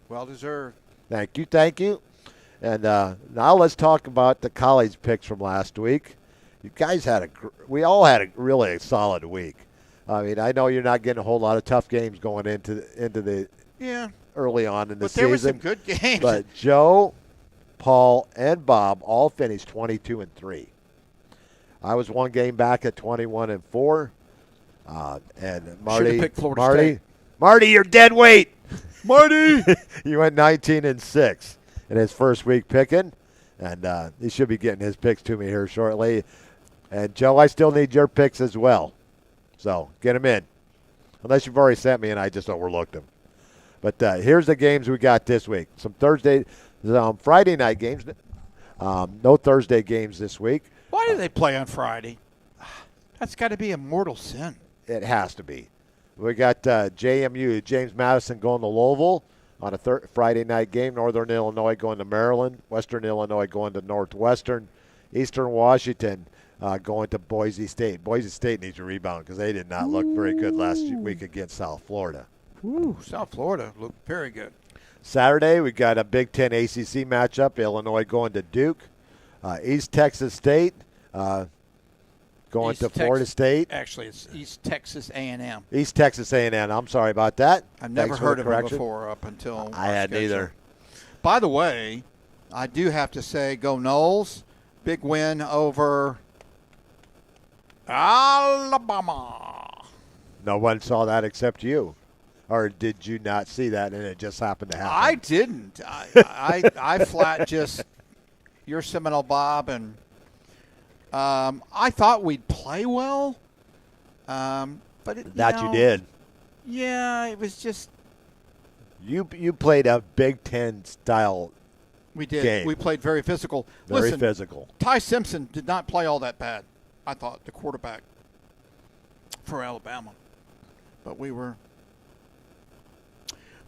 Well deserved. Thank you. And now let's talk about the college picks from last week. You guys we all had a really solid week. I mean, I know you're not getting a whole lot of tough games going into the early on in the season. But there were some good games. But Joe, Paul, and Bob all finished 22-3. I was 1 game back at 21-4. And Marty, picked Florida State. Marty, you're dead weight. Marty, you went 19-6 in his first week picking, and he should be getting his picks to me here shortly. And Joe, I still need your picks as well, so get them in. Unless you've already sent me and I just overlooked them. But here's the games we got this week. Some Friday night games. No Thursday games this week. Why do they play on Friday? That's got to be a mortal sin. It has to be. We got JMU, James Madison, going to Louisville on a Friday night game. Northern Illinois going to Maryland. Western Illinois going to Northwestern. Eastern Washington going to Boise State. Boise State needs a rebound because they did not look very good last week against South Florida. Ooh, South Florida looked very good. Saturday, we got a Big Ten ACC matchup. Illinois going to Duke. East Texas State going to Florida State. Actually, it's East Texas A&M. East Texas A&M. I'm sorry about that. I've never heard of it before up until I had neither. By the way, I do have to say, go Noles. Big win over Alabama. No one saw that except you. Or did you not see that and it just happened to happen? I didn't. I flat just your Seminole Bob, and I thought we'd play well. But you did. Yeah, it was just you played a Big Ten style. We did. Game. We played very physical. Very physical. Ty Simpson did not play all that bad, I thought, the quarterback for Alabama. But we were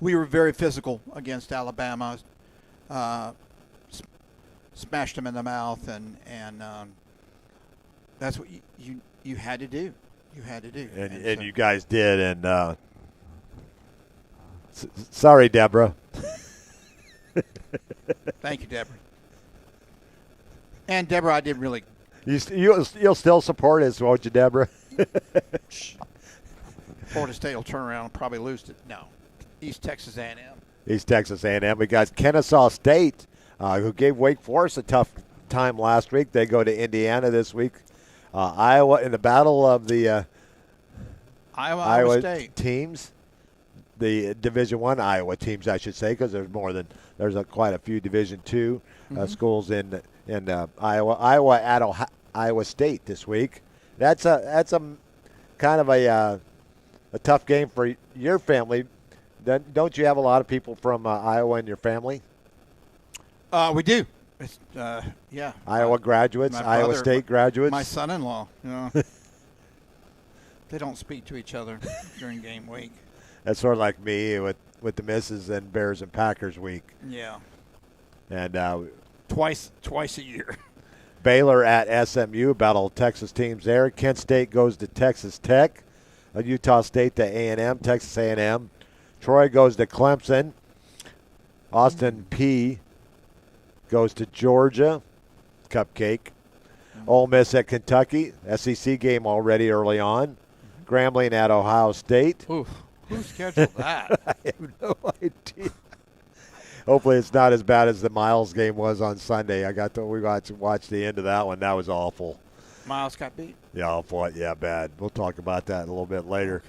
very physical against Alabama. Smashed them in the mouth, and that's what you had to do. You had to do. And you guys did. And sorry, Deborah. Thank you, Deborah. And Deborah, I didn't really. You'll still support us, won't you, Deborah? Florida State will turn around and probably lose it. No, East Texas A&M. East Texas A&M. We got Kennesaw State, who gave Wake Forest a tough time last week. They go to Indiana this week. Iowa in the battle of the Iowa State teams. The Division I Iowa teams, I should say, because there's quite a few Division II schools in Iowa. Iowa at Iowa State this week. That's a kind of a tough game for your family. Don't you have a lot of people from Iowa in your family? We do. It's, yeah. Iowa graduates, Iowa State graduates. My son-in-law. They don't speak to each other during game week. That's sort of like me with the misses and Bears and Packers week. Yeah. And twice a year. Baylor at SMU, battle Texas teams there. Kent State goes to Texas Tech. Utah State to A&M, Texas A&M. Troy goes to Clemson. Austin P goes to Georgia. Cupcake. Ole Miss at Kentucky. SEC game already early on. Grambling at Ohio State. Oof. Who scheduled that? I have no idea. Hopefully it's not as bad as the Miles game was on Sunday. We watched the end of that one. That was awful. Miles got beat? Yeah, awful. Yeah, bad. We'll talk about that a little bit later.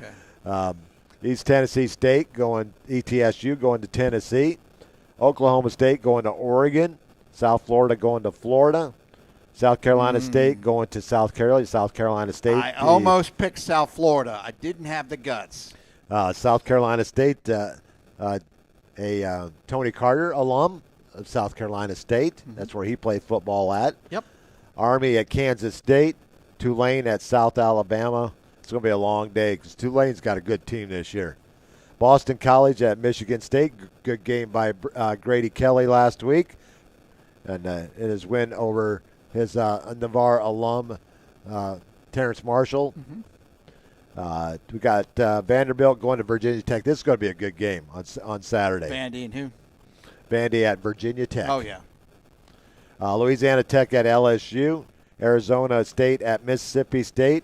Okay. East Tennessee State ETSU going to Tennessee. Oklahoma State going to Oregon. South Florida going to Florida. South Carolina State going to South Carolina. South Carolina State. I almost picked South Florida. I didn't have the guts. South Carolina State, a Tony Carter alum of South Carolina State. That's where he played football at. Yep. Army at Kansas State. Tulane at South Alabama. It's going to be a long day because Tulane's got a good team this year. Boston College at Michigan State. Good game by Grady Kelly last week. And in his win over his Navarre alum, Terrence Marshall. We got Vanderbilt going to Virginia Tech. This is going to be a good game on Saturday. Vandy and who? Vandy at Virginia Tech. Oh, yeah. Louisiana Tech at LSU. Arizona State at Mississippi State.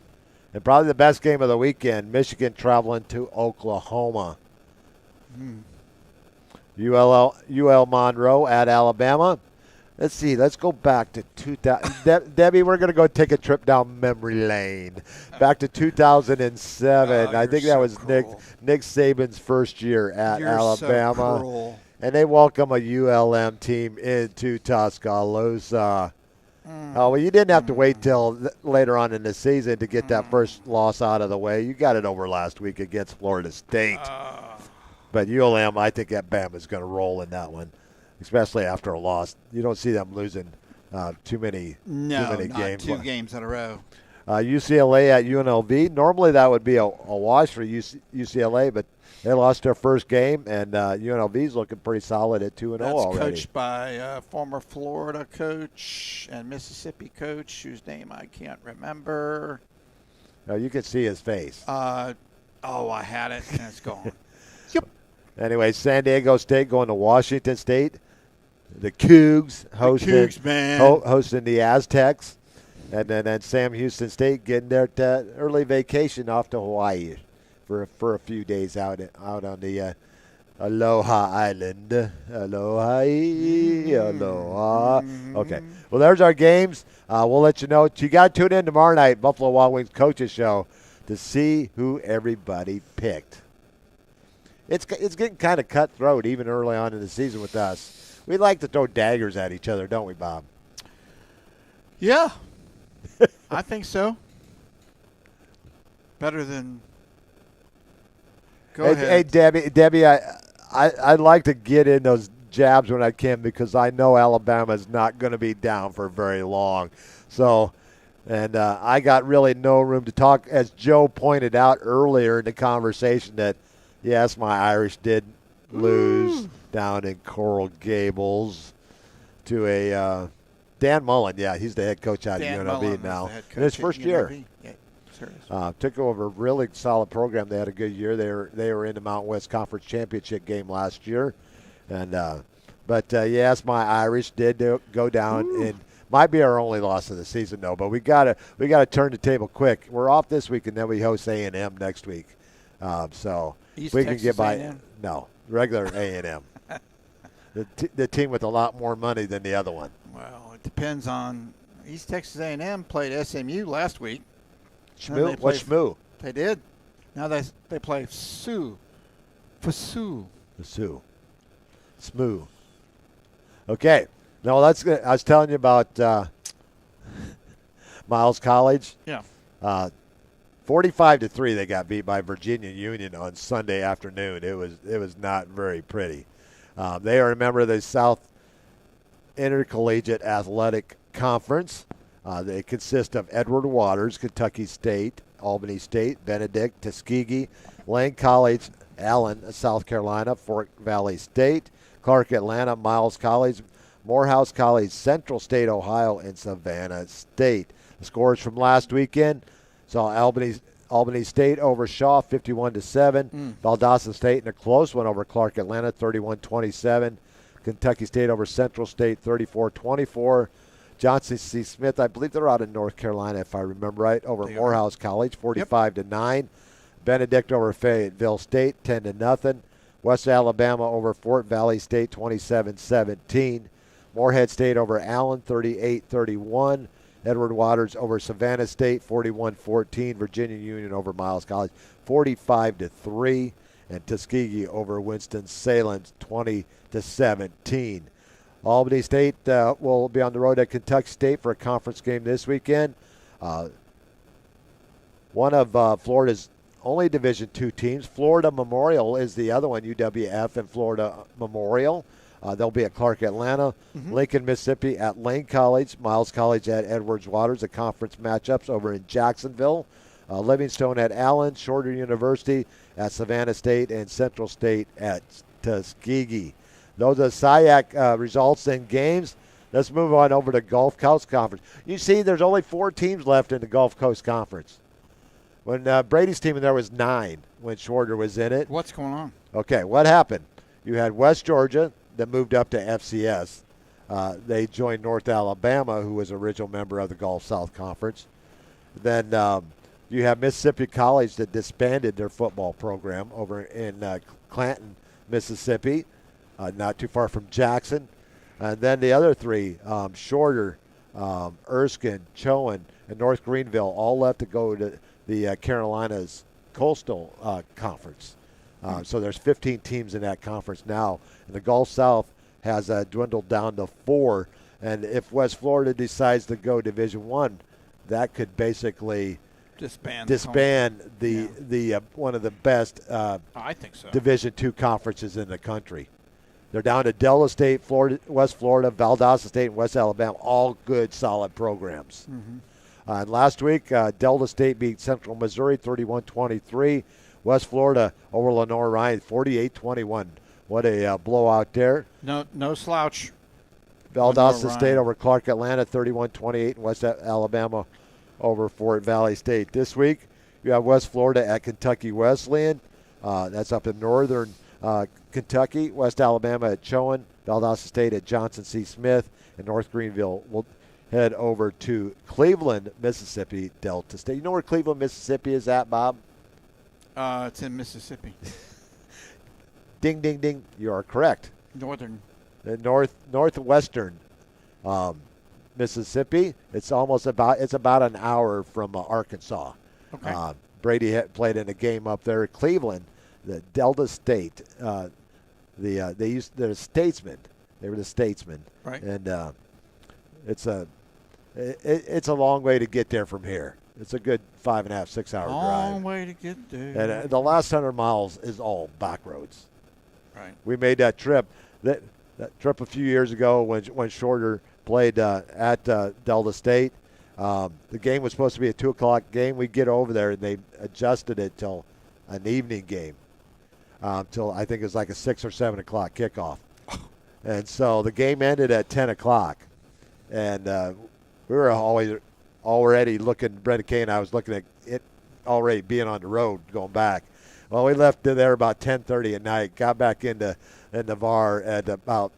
And probably the best game of the weekend, Michigan traveling to Oklahoma. UL Monroe at Alabama. Let's see. Let's go back to 2000. Debbie, we're going to go take a trip down memory lane. Back to 2007. I think that was cruel. Nick Saban's first year at You're Alabama. So cruel. And they welcome a ULM team into Tuscaloosa. Oh, well, you didn't have to wait till later on in the season to get that first loss out of the way. You got it over last week against Florida State. But ULM, I think that Bama's going to roll in that one, especially after a loss. You don't see them losing too many games. 2 games in a row. UCLA at UNLV. Normally that would be a wash for UCLA, but they lost their first game, and UNLV's looking pretty solid at 2-0 already. That's coached by former Florida coach and Mississippi coach, whose name I can't remember. No, you can see his face. I had it, and it's gone. Anyway, San Diego State going to Washington State. The Cougs hosting the Aztecs. And then Sam Houston State getting their early vacation off to Hawaii for a few days out on the Aloha Island. Aloha. Okay. Well, there's our games. We'll let you know. You got to tune in tomorrow night, Buffalo Wild Wings Coaches Show, to see who everybody picked. It's getting kind of cutthroat even early on in the season with us. We like to throw daggers at each other, don't we, Bob? Yeah. I think so. Better than. Go ahead. Hey, Debbie, I'd like to get in those jabs when I can because I know Alabama's not going to be down for very long. So, and I got really no room to talk. As Joe pointed out earlier in the conversation that, yes, my Irish did lose down in Coral Gables to a Dan Mullen. Yeah, he's the head coach out of UNLV now. In his first year. Yeah, took over a really solid program. They had a good year. They were in the Mountain West Conference Championship game last year. And but yes, my Irish did go down and might be our only loss of the season though. But we gotta turn the table quick. We're off this week and then we host A&M next week. So East we Texas can get by. A&M? No, regular A&M. The team with a lot more money than the other one. Well, it depends on. East Texas A&M played SMU last week. Shmoo? What Shmoo? They did. Now they play Sioux. For Sioux. The Sioux. Smoo. Okay. No, that's good. I was telling you about Miles College. Yeah. 45-3 they got beat by Virginia Union on Sunday afternoon. It was not very pretty. They are a member of the South Intercollegiate Athletic Conference. They consist of Edward Waters, Kentucky State, Albany State, Benedict, Tuskegee, Lane College, Allen, South Carolina, Fort Valley State, Clark Atlanta, Miles College, Morehouse College, Central State, Ohio, and Savannah State. The scores from last weekend saw Albany State over Shaw 51-7. Valdosta State in a close one over Clark Atlanta 31-27. Kentucky State over Central State 34-24. Johnson C. Smith, I believe they're out in North Carolina if I remember right, over Morehouse College 45-9. Benedict over Fayetteville State 10-0. West Alabama over Fort Valley State 27-17. Morehead State over Allen 38-31. Edward Waters over Savannah State 41-14. Virginia Union over Miles College 45-3. And Tuskegee over Winston-Salem 20-17. Albany State will be on the road at Kentucky State for a conference game this weekend. One of Florida's only Division II teams. Florida Memorial is the other one, UWF and Florida Memorial. They'll be at Clark Atlanta. Lincoln, Mississippi at Lane College. Miles College at Edwards Waters. The conference matchups over in Jacksonville. Livingstone at Allen, Shorter University at Savannah State, and Central State at Tuskegee. Those are SIAC results and games. Let's move on over to Gulf Coast Conference. You see, there's only 4 teams left in the Gulf Coast Conference. When Brady's team, there was 9 when Shorter was in it. What's going on? Okay, what happened? You had West Georgia that moved up to FCS. They joined North Alabama, who was an original member of the Gulf South Conference. Then you have Mississippi College that disbanded their football program over in Clanton, Mississippi, not too far from Jackson. And then the other 3, Shorter, Erskine, Chowan, and North Greenville, all left to go to the Carolinas Coastal Conference. So there's 15 teams in that conference now. And the Gulf South has dwindled down to 4. And if West Florida decides to go Division I, that could basically disband the one of the best I think so. Division II conferences in the country. They're down to Delta State, West Florida, Valdosta State, and West Alabama, all good, solid programs. Mm-hmm. And last week, Delta State beat Central Missouri 31-23. West Florida over Lenore Ryan 48-21. What a blowout there. No slouch. Valdosta State over Clark Atlanta 31-28. And West Alabama over Fort Valley State. This week, you have West Florida at Kentucky Wesleyan. That's up in northern Kentucky. West Alabama at Chowan. Valdosta State at Johnson C. Smith. And North Greenville will head over to Cleveland, Mississippi, Delta State. You know where Cleveland, Mississippi is at, Bob? It's in Mississippi. Ding, ding, ding. You are correct. Northern. Northwestern Mississippi. It's about an hour from Arkansas. Okay. Brady played in a game up there at Cleveland. The Delta State. They're statesmen. They were the statesmen. Right. And it's a long way to get there from here. It's a good 5.5, 6 hour drive. Long way to get there. And the last 100 miles is all back roads. Right. We made that trip. That trip a few years ago when Shorter played at Delta State. The game was supposed to be a 2 o'clock game. We get over there and they adjusted it till an evening game, till I think it was like a 6 or 7 o'clock kickoff. And so the game ended at 10 o'clock, and we were already looking. Brenda Kay and I was looking at it already being on the road going back. Well, we left there about 10:30 at night. Got back into Navarre at about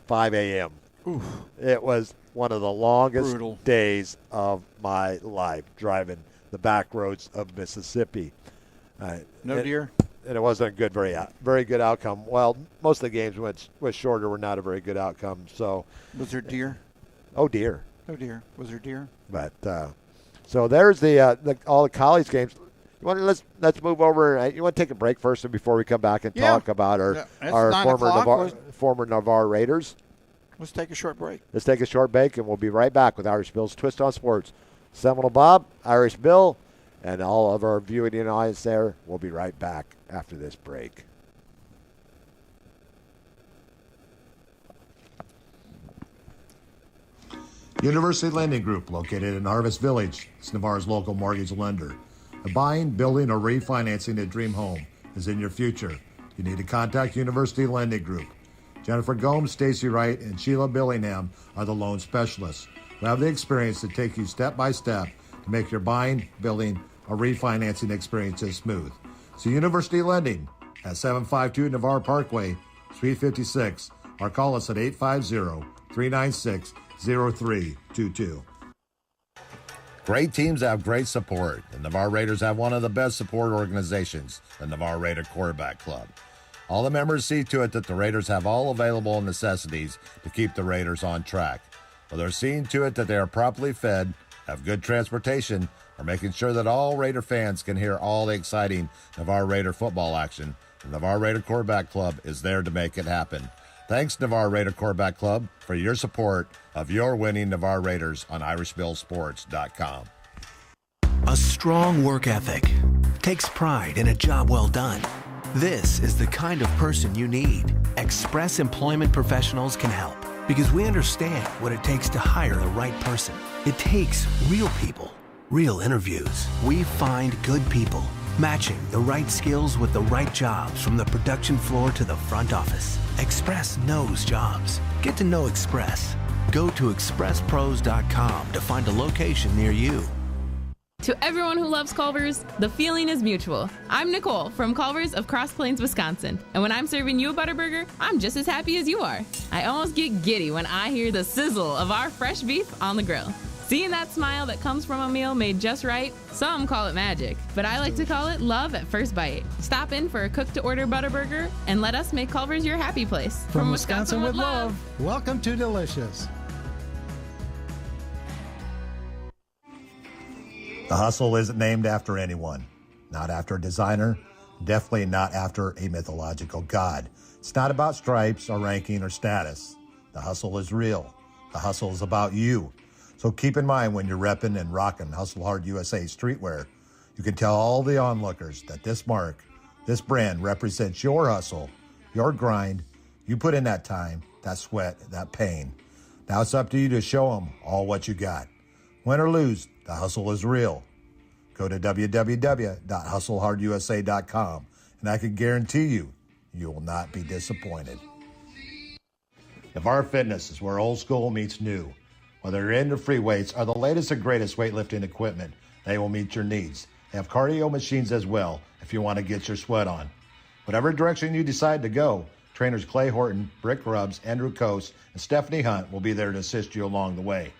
5 a.m. Oof. It was one of the longest Brutal days of my life driving the back roads of Mississippi. No deer. And it wasn't a very good outcome. Well, most of the games with Shorter were not a very good outcome. So, was there deer? Oh, deer. Oh deer. Was there deer? But so there's all the college games. Let's move over. You want to take a break first before we come back and talk about our former Navarre Raiders? Let's take a short break. Let's take a short break, and we'll be right back with Irish Bill's Twist on Sports. Seminole Bob, Irish Bill, and all of our viewing audience there. We'll be right back after this break. University Lending Group, located in Harvest Village, is Navarre's local mortgage lender. A buying, building, or refinancing a dream home is in your future. You need to contact University Lending Group. Jennifer Gomes, Stacy Wright, and Sheila Billingham are the loan specialists who have the experience to take you step by step to make your buying, building, or refinancing experiences smooth. So University Lending at 752 Navarre Parkway, Suite 56, or call us at 850-396-0322. Great teams have great support. The Navarre Raiders have one of the best support organizations, the Navarre Raider Quarterback Club. All the members see to it that the Raiders have all available necessities to keep the Raiders on track. Well, they're seeing to it that they are properly fed, have good transportation, are making sure that all Raider fans can hear all the exciting Navarre Raider football action. The Navarre Raider Quarterback Club is there to make it happen. Thanks, Navarre Raider Quarterback Club, for your support of your winning Navarre Raiders on IrishBillSports.com. A strong work ethic takes pride in a job well done. This is the kind of person you need. Express Employment Professionals can help because we understand what it takes to hire the right person. It takes real people Real interviews. We find good people, matching the right skills with the right jobs from the production floor to the front office. Express knows jobs. Get to know Express. Go to expresspros.com to find a location near you. To everyone who loves Culver's, the feeling is mutual. I'm Nicole from Culver's of Cross Plains, Wisconsin. And when I'm serving you a Butterburger, I'm just as happy as you are. I almost get giddy when I hear the sizzle of our fresh beef on the grill. Seeing that smile that comes from a meal made just right, some call it magic, but I like to call it love at first bite. Stop in for a cook-to-order Butterburger and let us make Culver's your happy place. From Wisconsin with love, welcome to Delicious. The Hustle isn't named after anyone, not after a designer, definitely not after a mythological god. It's not about stripes or ranking or status. The Hustle is real. The Hustle is about you. So keep in mind when you're repping and rocking Hustle Hard USA streetwear, you can tell all the onlookers that this mark, this brand represents your hustle, your grind. You put in that time, that sweat, that pain. Now it's up to you to show them all what you got. Win or lose, the hustle is real. Go to www.hustlehardusa.com and I can guarantee you, you will not be disappointed. Navarre Fitness is where old school meets new. Whether you're into free weights or the latest and greatest weightlifting equipment, they will meet your needs. They have cardio machines as well if you want to get your sweat on. Whatever direction you decide to go, trainers Clay Horton, Brick Grubbs, Andrew Coase, and Stephanie Hunt will be there to assist you along the way.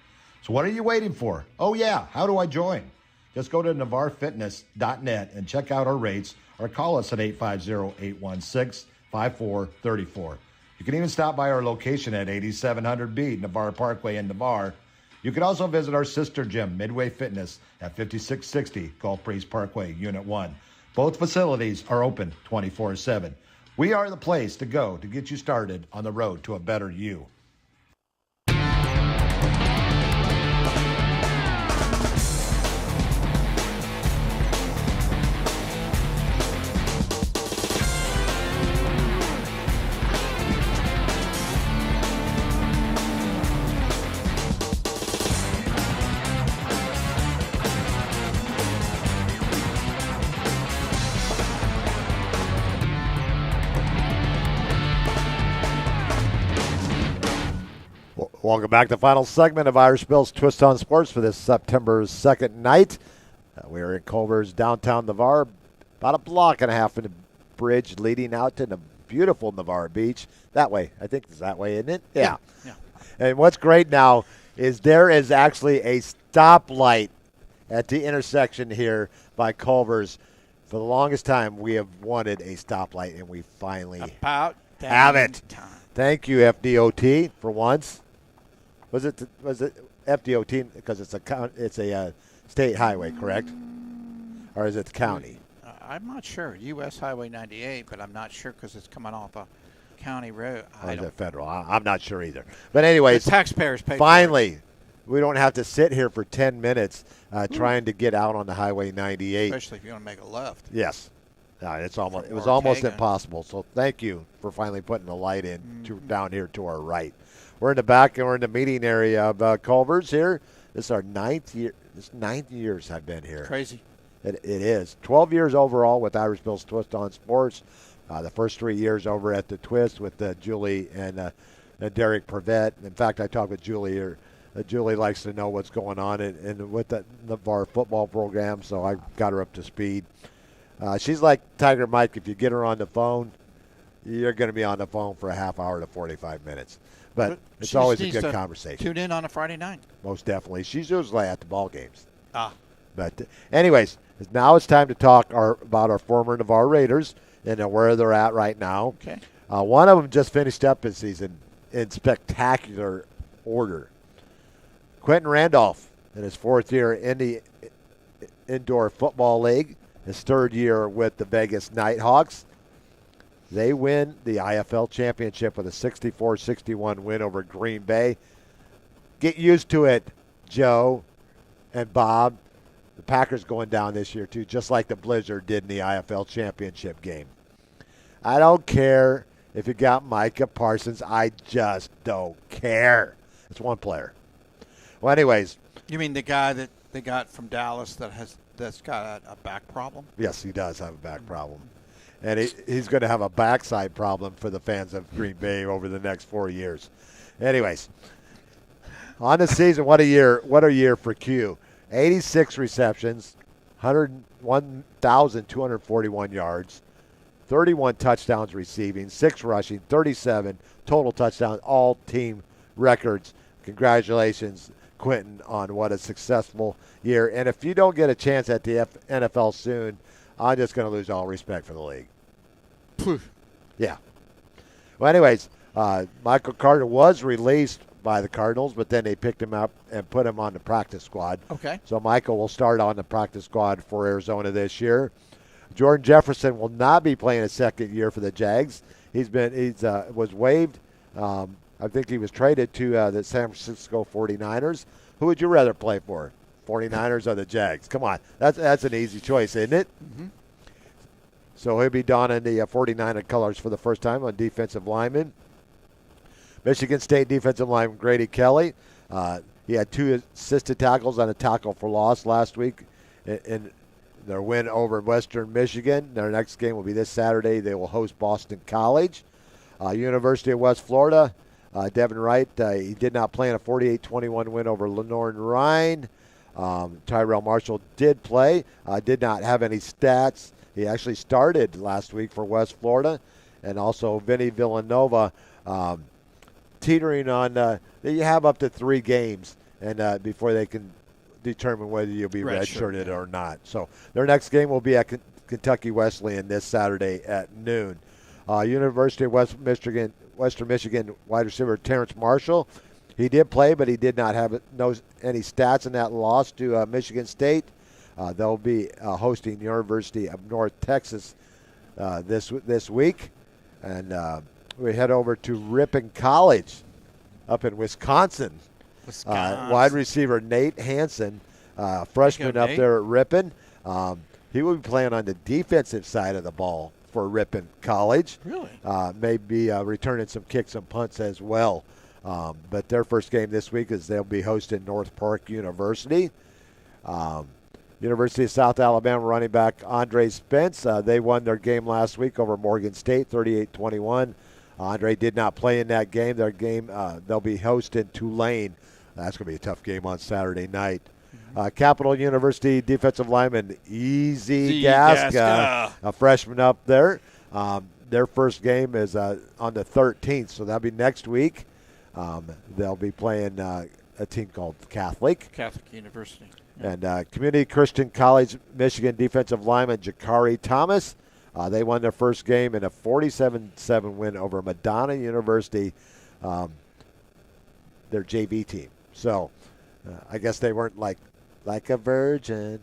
So what are you waiting for? Oh yeah, how do I join? Just go to navarrefitness.net and check out our rates or call us at 850-816-5434. You can even stop by our location at 8700B Navarre Parkway in Navarre. You can also visit our sister gym, Midway Fitness, at 5660 Gulf Breeze Parkway, Unit 1. Both facilities are open 24/7. We are the place to go to get you started on the road to a better you. Welcome back to the final segment of Irish Bill's Twist on Sports for this September 2nd night. We are in Culver's downtown Navarre, about a block and a half from the bridge leading out to the beautiful Navarre Beach. That way. I think it's that way, isn't it? Yeah. And what's great now is there is actually a stoplight at the intersection here by Culver's. For the longest time, we have wanted a stoplight, and we finally have it. Thank you, FDOT, for once. Was it FDOT because it's a state highway, correct? Or is it the county? I'm not sure. U.S. Highway 98, but I'm not sure because it's coming off a county road. Or is it federal? I'm not sure either. But anyways, the taxpayers pay finally, for it. We don't have to sit here for 10 minutes trying to get out on the Highway 98. Especially if you want to make a left. Yes. It was almost impossible. So thank you for finally putting the light in down here to our right. We're in the back and we're in the meeting area of Culver's here. This is our ninth year. This 9 years I've been here. Crazy. It is. 12 years overall with Irish Bill's Twist on Sports. The first 3 years over at the Twist with Julie and Derek Prevet. In fact, I talked with Julie here. Julie likes to know what's going on in with the Navarre football program, so I got her up to speed. She's like Tiger Mike. If you get her on the phone, you're going to be on the phone for a half hour to 45 minutes. But it's always a good conversation. Tune in on a Friday night. Most definitely. She's usually at the ball games. But anyways, now it's time to talk about our former Navarre Raiders and where they're at right now. Okay. One of them just finished up his season in spectacular order. Quentin Randolph in his fourth year in the Indoor Football League, his third year with the Vegas Nighthawks. They win the IFL championship with a 64-61 win over Green Bay. Get used to it, Joe and Bob. The Packers going down this year, too, just like the Blizzard did in the IFL championship game. I don't care if you got Micah Parsons. I just don't care. It's one player. Well, anyways. You mean the guy that they got from Dallas that's got a back problem? Yes, he does have a back problem. And he's going to have a backside problem for the fans of Green Bay over the next 4 years. Anyways, on the season, what a year for Q. 86 receptions, 101,241 yards, 31 touchdowns receiving, 6 rushing, 37 total touchdowns, all team records. Congratulations, Quentin, on what a successful year. And if you don't get a chance at the NFL soon, I'm just going to lose all respect for the league. Yeah. Well, anyways, Michael Carter was released by the Cardinals, but then they picked him up and put him on the practice squad. Okay. So Michael will start on the practice squad for Arizona this year. Jordan Jefferson will not be playing a second year for the Jags. He's was waived. I think he was traded to the San Francisco 49ers. Who would you rather play for, 49ers or the Jags? Come on. That's an easy choice, isn't it? Mm-hmm. So he'll be donning the 49er colors for the first time on defensive lineman. Michigan State defensive lineman Grady Kelly. He had 2 assisted tackles on a tackle for loss last week in their win over Western Michigan. Their next game will be this Saturday. They will host Boston College. University of West Florida, Devin Wright, he did not play in a 48-21 win over Lenoir Rhine. Tyrell Marshall did play, did not have any stats. He actually started last week for West Florida. And also Vinny Villanova, teetering on, you have up to 3 games and before they can determine whether you'll be redshirted or not. So their next game will be at Kentucky Wesleyan this Saturday at noon. University of Western Michigan wide receiver Terrence Marshall, he did play, but he did not have any stats in that loss to Michigan State. They'll be hosting University of North Texas this week. And we head over to Ripon College up in Wisconsin. Wide receiver Nate Hansen, freshman up there at Ripon. He will be playing on the defensive side of the ball for Ripon College. Really? Maybe returning some kicks and punts as well. But their first game this week is they'll be hosting North Park University. University of South Alabama running back Andre Spence. They won their game last week over Morgan State, 38-21. Andre did not play in that game. Their game, they'll be hosting Tulane. That's going to be a tough game on Saturday night. Capital University defensive lineman Easy Gasca, a freshman up there. Their first game is on the 13th, so that'll be next week. They'll be playing a team called Catholic University. And Community Christian College, Michigan defensive lineman Jakari Thomas. They won their first game in a 47-7 win over Madonna University, their JV team. So I guess they weren't like a virgin.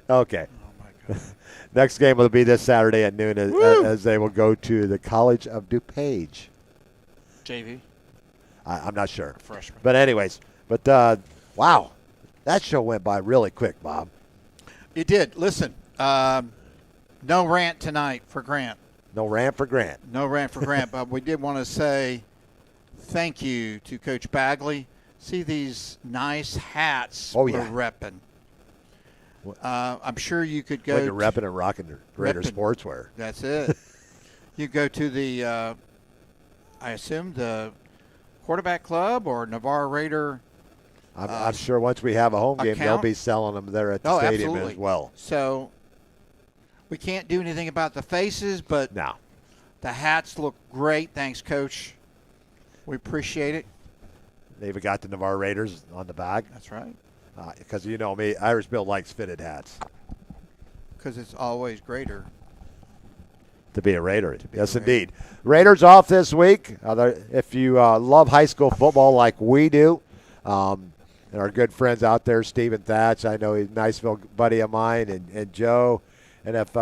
Okay. Oh, my God. Next game will be this Saturday at noon as they will go to the College of DuPage. JV? I'm not sure. Freshman. But anyways, wow, that show went by really quick, Bob. It did. Listen, no rant tonight for Grant. No rant for Grant. No rant for Grant, but we did want to say thank you to Coach Bagley. See these nice hats we're repping. I'm sure you could go. When you're repping and rocking Raider sportswear. That's it. You go to the, I assume, the quarterback club or Navarre Raider. I'm sure once we have a home game, they'll be selling them there at the stadium absolutely. as well. So we can't do anything about the faces, but the hats look great. Thanks, Coach. We appreciate it. They even got the Navarre Raiders on the back. That's right. Because you know me, Irish Bill likes fitted hats. Because it's always greater to be a Raider. Yes, indeed. Raiders off this week. If you love high school football like we do, and our good friends out there, Steve and Thatch, I know he's a Niceville buddy of mine, and Joe. And if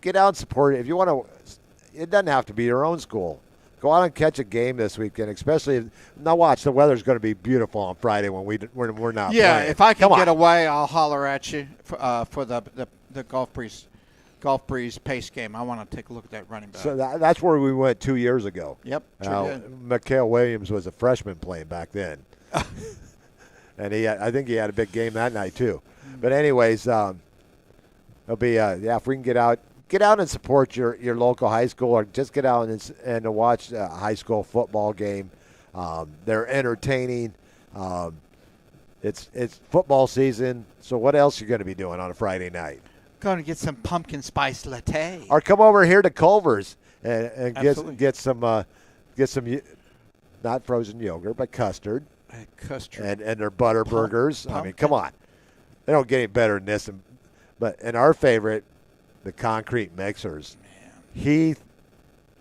get out and support it. If you want to, it doesn't have to be your own school. Go out and catch a game this weekend, especially now. Watch, the weather's going to be beautiful on Friday when we're not. Yeah, playing. If I can get away, I'll holler at you for the Golf Breeze pace game. I want to take a look at that running back. So that's where we went 2 years ago. Yep. Sure did. Mikael Williams was a freshman playing back then. And I think he had a big game that night too. But anyways, it'll be if we can get out and support your local high school, or just get out and to watch a high school football game. They're entertaining. It's football season, so what else you going to be doing on a Friday night? Going to get some pumpkin spice latte. Or come over here to Culver's and get some not frozen yogurt, but custard. Custard. And their butter burgers. I mean, come on. They don't get any better than this. And our favorite, the concrete mixers. Man. Heath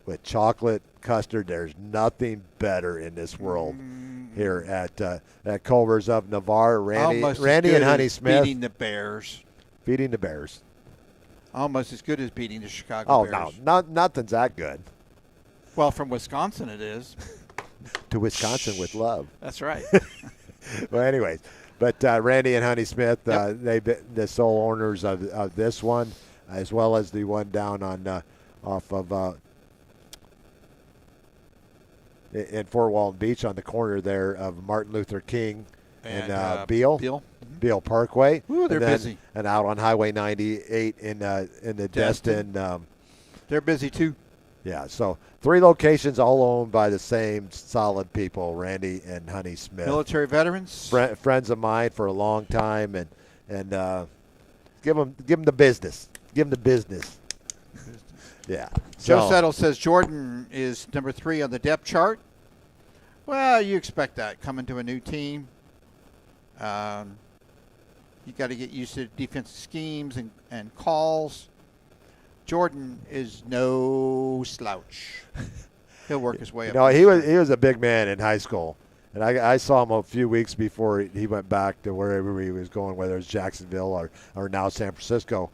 with chocolate custard. There's nothing better in this world here at Culver's of Navarre. Randy and Honey Smith. Beating the Bears. Beating the Bears. Almost as good as beating the Chicago Bears. Oh, no. Nothing's that good. Well, from Wisconsin it is. To Wisconsin with love. That's right. Well, anyways, but Randy and Honey Smith, they the sole owners of this one, as well as the one down on off of in Fort Walton Beach on the corner there of Martin Luther King and Beale Parkway. Ooh, they're busy. And out on Highway 98 in the Destin. They're busy too. Yeah, so 3 locations, all owned by the same solid people, Randy and Honey Smith. Military veterans, friends of mine for a long time, and give them the business. Give them the business. Yeah. Joe Settle says Jordan is number 3 on the depth chart. Well, you expect that coming to a new team. You got to get used to defensive schemes and calls. Jordan is no slouch. He'll work his way up. No, he was a big man in high school, and I saw him a few weeks before he went back to wherever he was going, whether it's Jacksonville or now San Francisco.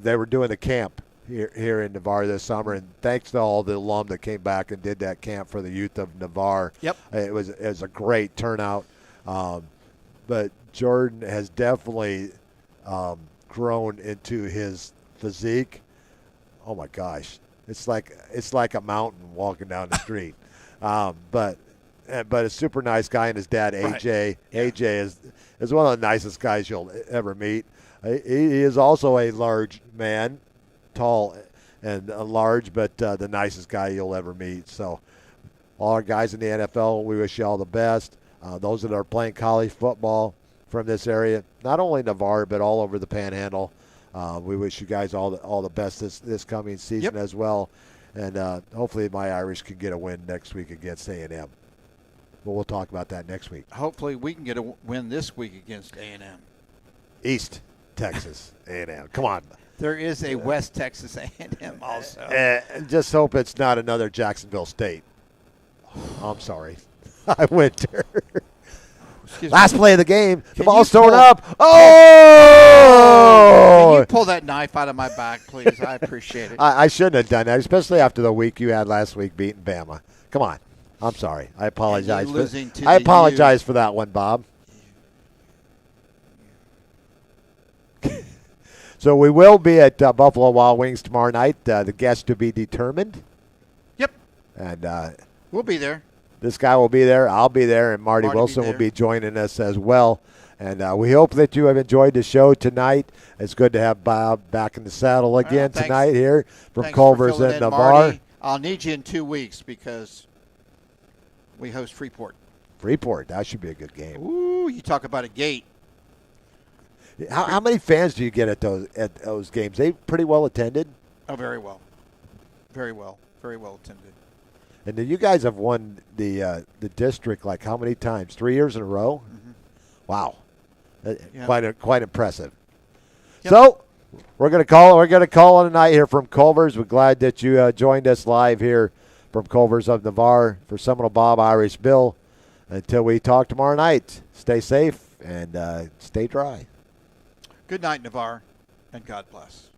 They were doing the camp here in Navarre this summer, and thanks to all the alum that came back and did that camp for the youth of Navarre. Yep, it was a great turnout. But Jordan has definitely grown into his physique. Oh my gosh, it's like a mountain walking down the street. But a super nice guy, and his dad AJ. Right. AJ is one of the nicest guys you'll ever meet. He is also a large man, tall and large, but the nicest guy you'll ever meet. So all our guys in the NFL, we wish you all the best. Those that are playing college football from this area, not only Navarre but all over the Panhandle. We wish you guys all the best this coming season as well, and hopefully my Irish can get a win next week against A&M. But we'll talk about that next week. Hopefully we can get a win this week against A&M. East Texas A&M. Come on. There is a West Texas A&M also. Just hope it's not another Jacksonville State. I'm sorry. I went there. Last play of the game, the ball's thrown up. Oh! Can you pull that knife out of my back, please? I appreciate it. I shouldn't have done that, especially after the week you had last week beating Bama. Come on. I'm sorry. I apologize. I apologize for that one, Bob. So we will be at Buffalo Wild Wings tomorrow night. The guest to be determined. Yep. And we'll be there. This guy will be there. I'll be there, and Marty Wilson will be joining us as well. And we hope that you have enjoyed the show tonight. It's good to have Bob back in the saddle again tonight here from Culver's and Navarre. Marty. I'll need you in 2 weeks because we host Freeport. Freeport, that should be a good game. Ooh, you talk about a gate. How many fans do you get at those games? They pretty well attended? Oh, very well. Very well. Very well attended. And then you guys have won the district like how many times? 3 years in a row? Mm-hmm. Wow, Yep. Quite impressive. Yep. So we're gonna call it a night here from Culver's. We're glad that you joined us live here from Culver's of Navarre. For Seminole Bob, Irish Bill. Until we talk tomorrow night, stay safe and stay dry. Good night, Navarre, and God bless.